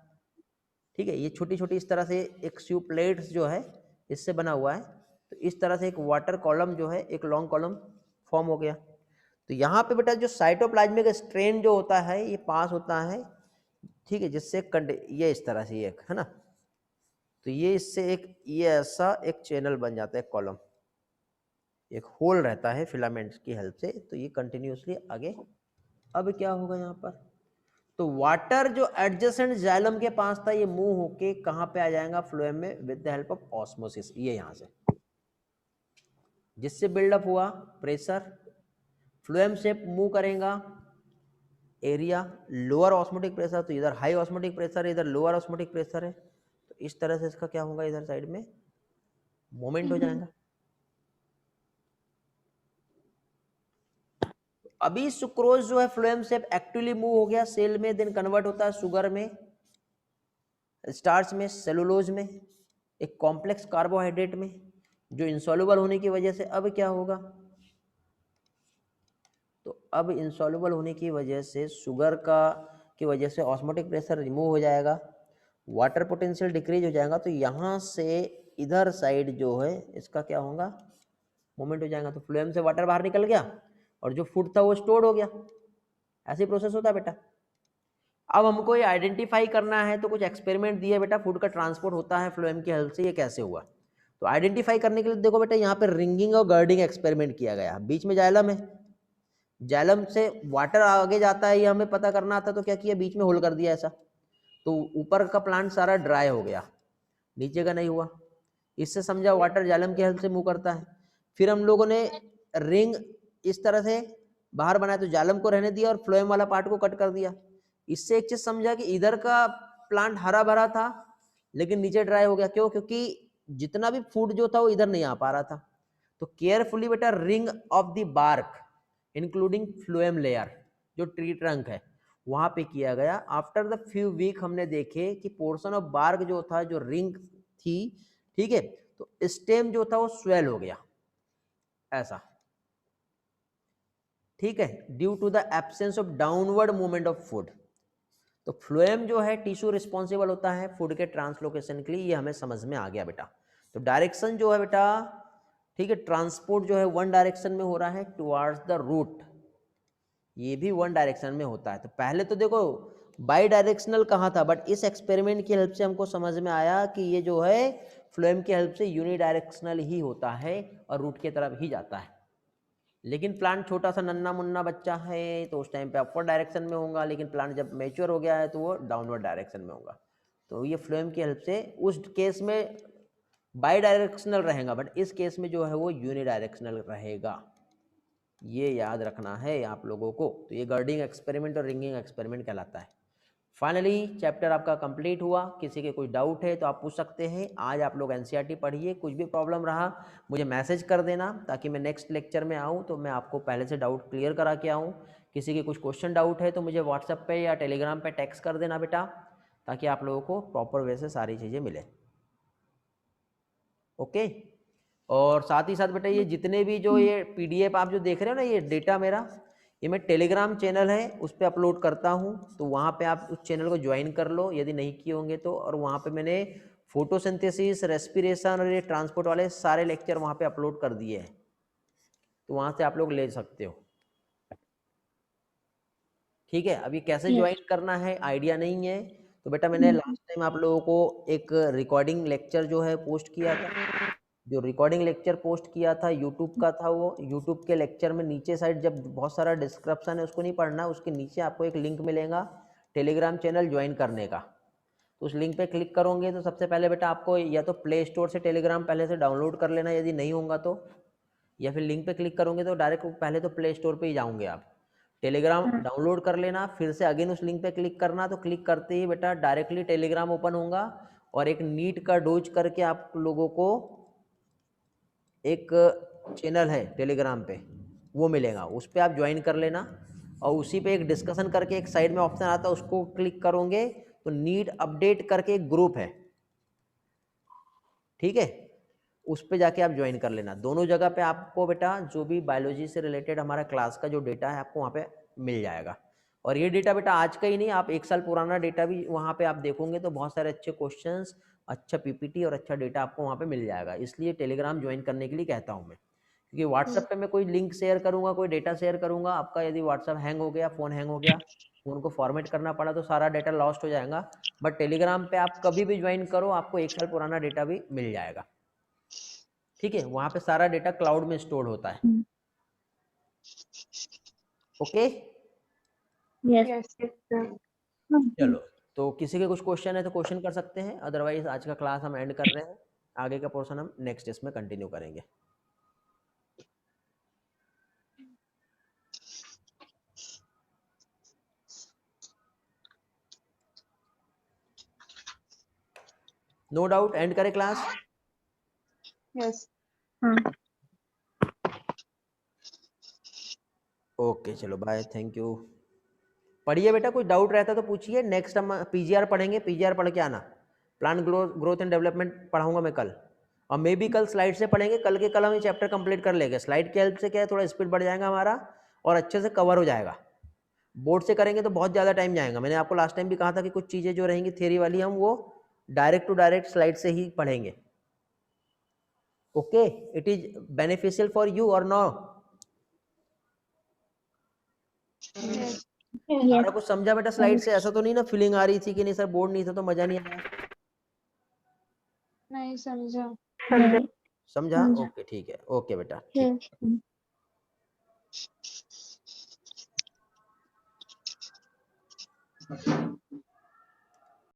ठीक है, ये छोटी छोटी इस तरह से एक स्यू प्लेट्स जो है इससे बना हुआ है, तो इस तरह से एक वाटर कॉलम जो है एक लॉन्ग कॉलम फॉर्म हो गया। तो यहाँ पे बेटा जो साइटोप्लाज्मिक स्ट्रेन जो होता है ये पास होता है, ठीक है, जिससे ये इस तरह से एक है ना, तो ये इससे एक ये ऐसा एक चैनल बन जाता है, कॉलम, एक होल रहता है फिलामेंट्स की हेल्प से, तो ये कंटिन्यूसली आगे। अब क्या होगा यहाँ पर, तो वाटर जो एडजेसेंट जाइलम के पास था ये मूव होके कहाँ पे आ जाएगा, फ्लोएम में, with the help of osmosis, ये यहाँ से, जिससे बिल्डअप हुआ प्रेशर, फ्लोएम शेप मूव करेगा, एरिया लोअर ऑस्मोटिक प्रेशर, तो इधर हाई ऑस्मोटिक प्रेशर है, इधर लोअर ऑस्मोटिक प्रेशर है, तो इस तरह से इसका क्या होगा, इधर साइड में मोमेंट हो जाएगा। अभी सुक्रोज जो है फ्लोएम शेप एक्टिवली मूव हो गया सेल में, देन कन्वर्ट होता है शुगर में, स्टार्च में, सेलुलोज में, एक कॉम्प्लेक्स कार्बोहाइड्रेट में, जो इंसॉल्युबल होने की वजह से अब क्या होगा, तो अब इंसॉल्युबल होने की वजह से शुगर का की वजह से ऑस्मोटिक प्रेशर रिमूव हो जाएगा, वाटर पोटेंशियल डिक्रीज हो जाएगा, तो यहाँ से इधर साइड जो है इसका क्या होगा, मूवमेंट हो जाएगा, तो फ्लोएम से वाटर बाहर निकल गया और जो फूड था वो स्टोर्ड हो गया। ऐसे प्रोसेस होता है बेटा। अब हमको ये आइडेंटिफाई करना है, तो कुछ एक्सपेरिमेंट दिए बेटा, फूड का ट्रांसपोर्ट होता है फ्लोएम की हेल्प से, ये कैसे हुआ। तो आइडेंटिफाई करने के लिए देखो बेटा, यहाँ पे रिंगिंग और गर्डिंग एक्सपेरिमेंट किया गया, बीच में जाइलम है, जाइलम से वाटर आगे जाता है, ये हमें पता करना आता, तो क्या किया, बीच में होल कर दिया ऐसा, तो ऊपर का प्लांट सारा ड्राई हो गया, नीचे का नहीं हुआ। इससे समझा वाटर जाइलम की हेल्प से मूव करता है। फिर हम लोगों ने रिंग इस तरह से बाहर बनाया, तो जाइलम को रहने दिया और फ्लोएम वाला पार्ट को कट कर दिया। इससे एक चीज समझा कि इधर का प्लांट हरा भरा था लेकिन नीचे ड्राई हो गया, क्यों, क्योंकि जितना भी फूड जो था वो इधर नहीं आ पा रहा था। तो केयरफुली बेटा ring of the bark including phloem layer, जो ट्री ट्रंक है वहां पे किया गया। आफ्टर द फ्यू वीक हमने देखे कि पोर्शन ऑफ बार्क जो था, जो रिंग थी, ठीक है, तो स्टेम जो था वो स्वेल हो गया ऐसा, ठीक है, due to the absence of downward movement of food. तो फ्लोएम जो है टिश्यू रिस्पॉन्सिबल होता है फूड के ट्रांसलोकेशन के लिए, ये हमें समझ में आ गया बेटा। तो डायरेक्शन जो है बेटा, ठीक है, ट्रांसपोर्ट जो है वन डायरेक्शन में हो रहा है टुवार्ड्स द रूट, ये भी वन डायरेक्शन में होता है। तो पहले तो देखो बाई डायरेक्शनल कहाँ था, बट इस एक्सपेरिमेंट की हेल्प से हमको समझ में आया कि ये जो है फ्लोएम की हेल्प से यूनिडायरेक्शनल ही होता है और रूट की तरफ ही जाता है। लेकिन प्लांट छोटा सा नन्ना मुन्ना बच्चा है तो उस टाइम पे अपवर्ड डायरेक्शन में होगा, लेकिन प्लांट जब मैच्योर हो गया है तो वो डाउनवर्ड डायरेक्शन में होगा। तो ये फ्लोएम की हेल्प से उस केस में बाई डायरेक्शनल रहेगा, बट इस केस में जो है वो यूनिडायरेक्शनल रहेगा, ये याद रखना है आप लोगों को। तो ये गर्डिंग एक्सपेरिमेंट और रिंगिंग एक्सपेरिमेंट कहलाता है। फाइनली चैप्टर आपका कंप्लीट हुआ। किसी के कोई डाउट है तो आप पूछ सकते हैं। आज आप लोग एनसीईआरटी पढ़िए, कुछ भी प्रॉब्लम रहा मुझे मैसेज कर देना, ताकि मैं नेक्स्ट लेक्चर में आऊँ तो मैं आपको पहले से डाउट क्लियर करा के आऊँ। किसी के कुछ क्वेश्चन डाउट है तो मुझे व्हाट्सएप पे या टेलीग्राम पे टेक्स्ट कर देना बेटा, ताकि आप लोगों को प्रॉपर वे से सारी चीज़ें मिले। ओके। और साथ ही साथ बेटा ये जितने भी जो ये पीडीएफ आप जो देख रहे हो ना, ये डेटा मेरा, ये मैं टेलीग्राम चैनल है उस पर अपलोड करता हूँ, तो वहाँ पे आप उस चैनल को ज्वाइन कर लो यदि नहीं किए होंगे तो। और वहाँ पे मैंने फोटोसिंथेसिस, रेस्पिरेशन और ये ट्रांसपोर्ट वाले सारे लेक्चर वहाँ पे अपलोड कर दिए हैं, तो वहाँ से आप लोग ले सकते हो। ठीक है, अभी कैसे ज्वाइन करना है आइडिया नहीं है, तो बेटा मैंने लास्ट टाइम आप लोगों को एक रिकॉर्डिंग लेक्चर जो है पोस्ट किया था, जो रिकॉर्डिंग लेक्चर पोस्ट किया था यूट्यूब का था, वो यूट्यूब के लेक्चर में नीचे साइड जब बहुत सारा डिस्क्रिप्शन है उसको नहीं पढ़ना, उसके नीचे आपको एक लिंक मिलेगा टेलीग्राम चैनल ज्वाइन करने का। तो उस लिंक पे क्लिक करोगे तो सबसे पहले बेटा आपको या तो प्ले स्टोर से टेलीग्राम पहले से डाउनलोड कर लेना यदि नहीं होगा तो, या फिर लिंक पे क्लिक करोगे तो डायरेक्ट पहले तो प्ले स्टोर पे ही जाओगे आप, टेलीग्राम डाउनलोड कर लेना, फिर से अगेन उस लिंक पे क्लिक करना। तो क्लिक करते ही बेटा डायरेक्टली टेलीग्राम ओपन होगा और एक नीट का डोज करके आप लोगों को एक चैनल है टेलीग्राम पे वो मिलेगा, उस पर आप ज्वाइन कर लेना। और उसी पे एक डिस्कशन करके एक साइड में ऑप्शन आता है, उसको क्लिक करोगे तो नीट अपडेट करके एक ग्रुप है, ठीक है, उस पे जाके आप ज्वाइन कर लेना। दोनों जगह पे आपको बेटा जो भी बायोलॉजी से रिलेटेड हमारा क्लास का जो डेटा है आपको वहाँ पे मिल जाएगा। और ये डेटा बेटा आज का ही नहीं, आप एक साल पुराना डेटा भी वहाँ पे आप देखोगे तो बहुत सारे अच्छे क्वेश्चंस, अच्छा पीपीटी और अच्छा डेटा आपको वहाँ पे मिल जाएगा। इसलिए टेलीग्राम ज्वाइन करने के लिए कहता हूँ मैं, क्योंकि व्हाट्सएप पे मैं कोई लिंक शेयर करूँगा, कोई डेटा शेयर करूँगा, आपका यदि व्हाट्सएप हैंग हो गया, फ़ोन हैंग हो गया, फ़ोन को फॉर्मेट करना पड़ा तो सारा डेटा लॉस्ट हो जाएगा। बट टेलीग्राम पे आप कभी भी ज्वाइन करो, आपको एक साल पुराना डेटा भी मिल जाएगा, ठीक है, वहाँ पे सारा डेटा क्लाउड में स्टोर होता है। Okay, Yes, yes, sir. चलो, तो किसी के कुछ क्वेश्चन है तो क्वेश्चन कर सकते हैं, अदरवाइज आज का क्लास हम एंड कर रहे हैं, आगे का पोर्शन हम नेक्स्ट इसमें कंटिन्यू करेंगे। नो डाउट, एंड करें क्लास? Yes. हाँ ओके चलो बाय, थैंक यू। पढ़िए बेटा, कोई डाउट रहता तो पूछिए। नेक्स्ट हम पीजीआर पढ़ेंगे, पीजीआर पढ़ के आना। प्लान ग्रोथ एंड डेवलपमेंट पढ़ाऊंगा मैं कल, और मे भी कल स्लाइड से पढ़ेंगे। कल हम ये चैप्टर कंप्लीट कर लेंगे। स्लाइड की हेल्प से क्या है, थोड़ा स्पीड बढ़ जाएगा हमारा और अच्छे से कवर हो जाएगा। बोर्ड से करेंगे तो बहुत ज़्यादा टाइम जाएगा। मैंने आपको लास्ट टाइम भी कहा था कि कुछ चीज़ें जो रहेंगी थ्योरी वाली, हम वो डायरेक्ट टू डायरेक्ट स्लाइड से ही पढ़ेंगे। Okay, it is beneficial for you और नो? Yes. सारा yes कुछ समझा बेटा स्लाइड से? ऐसा तो नहीं ना फीलिंग आ रही थी कि नहीं सर बोर्ड नहीं था तो मजा नहीं आया? नहीं समझा। नहीं समझा? समझा। ओके ठीक है, ओके बेटा ठीक। yes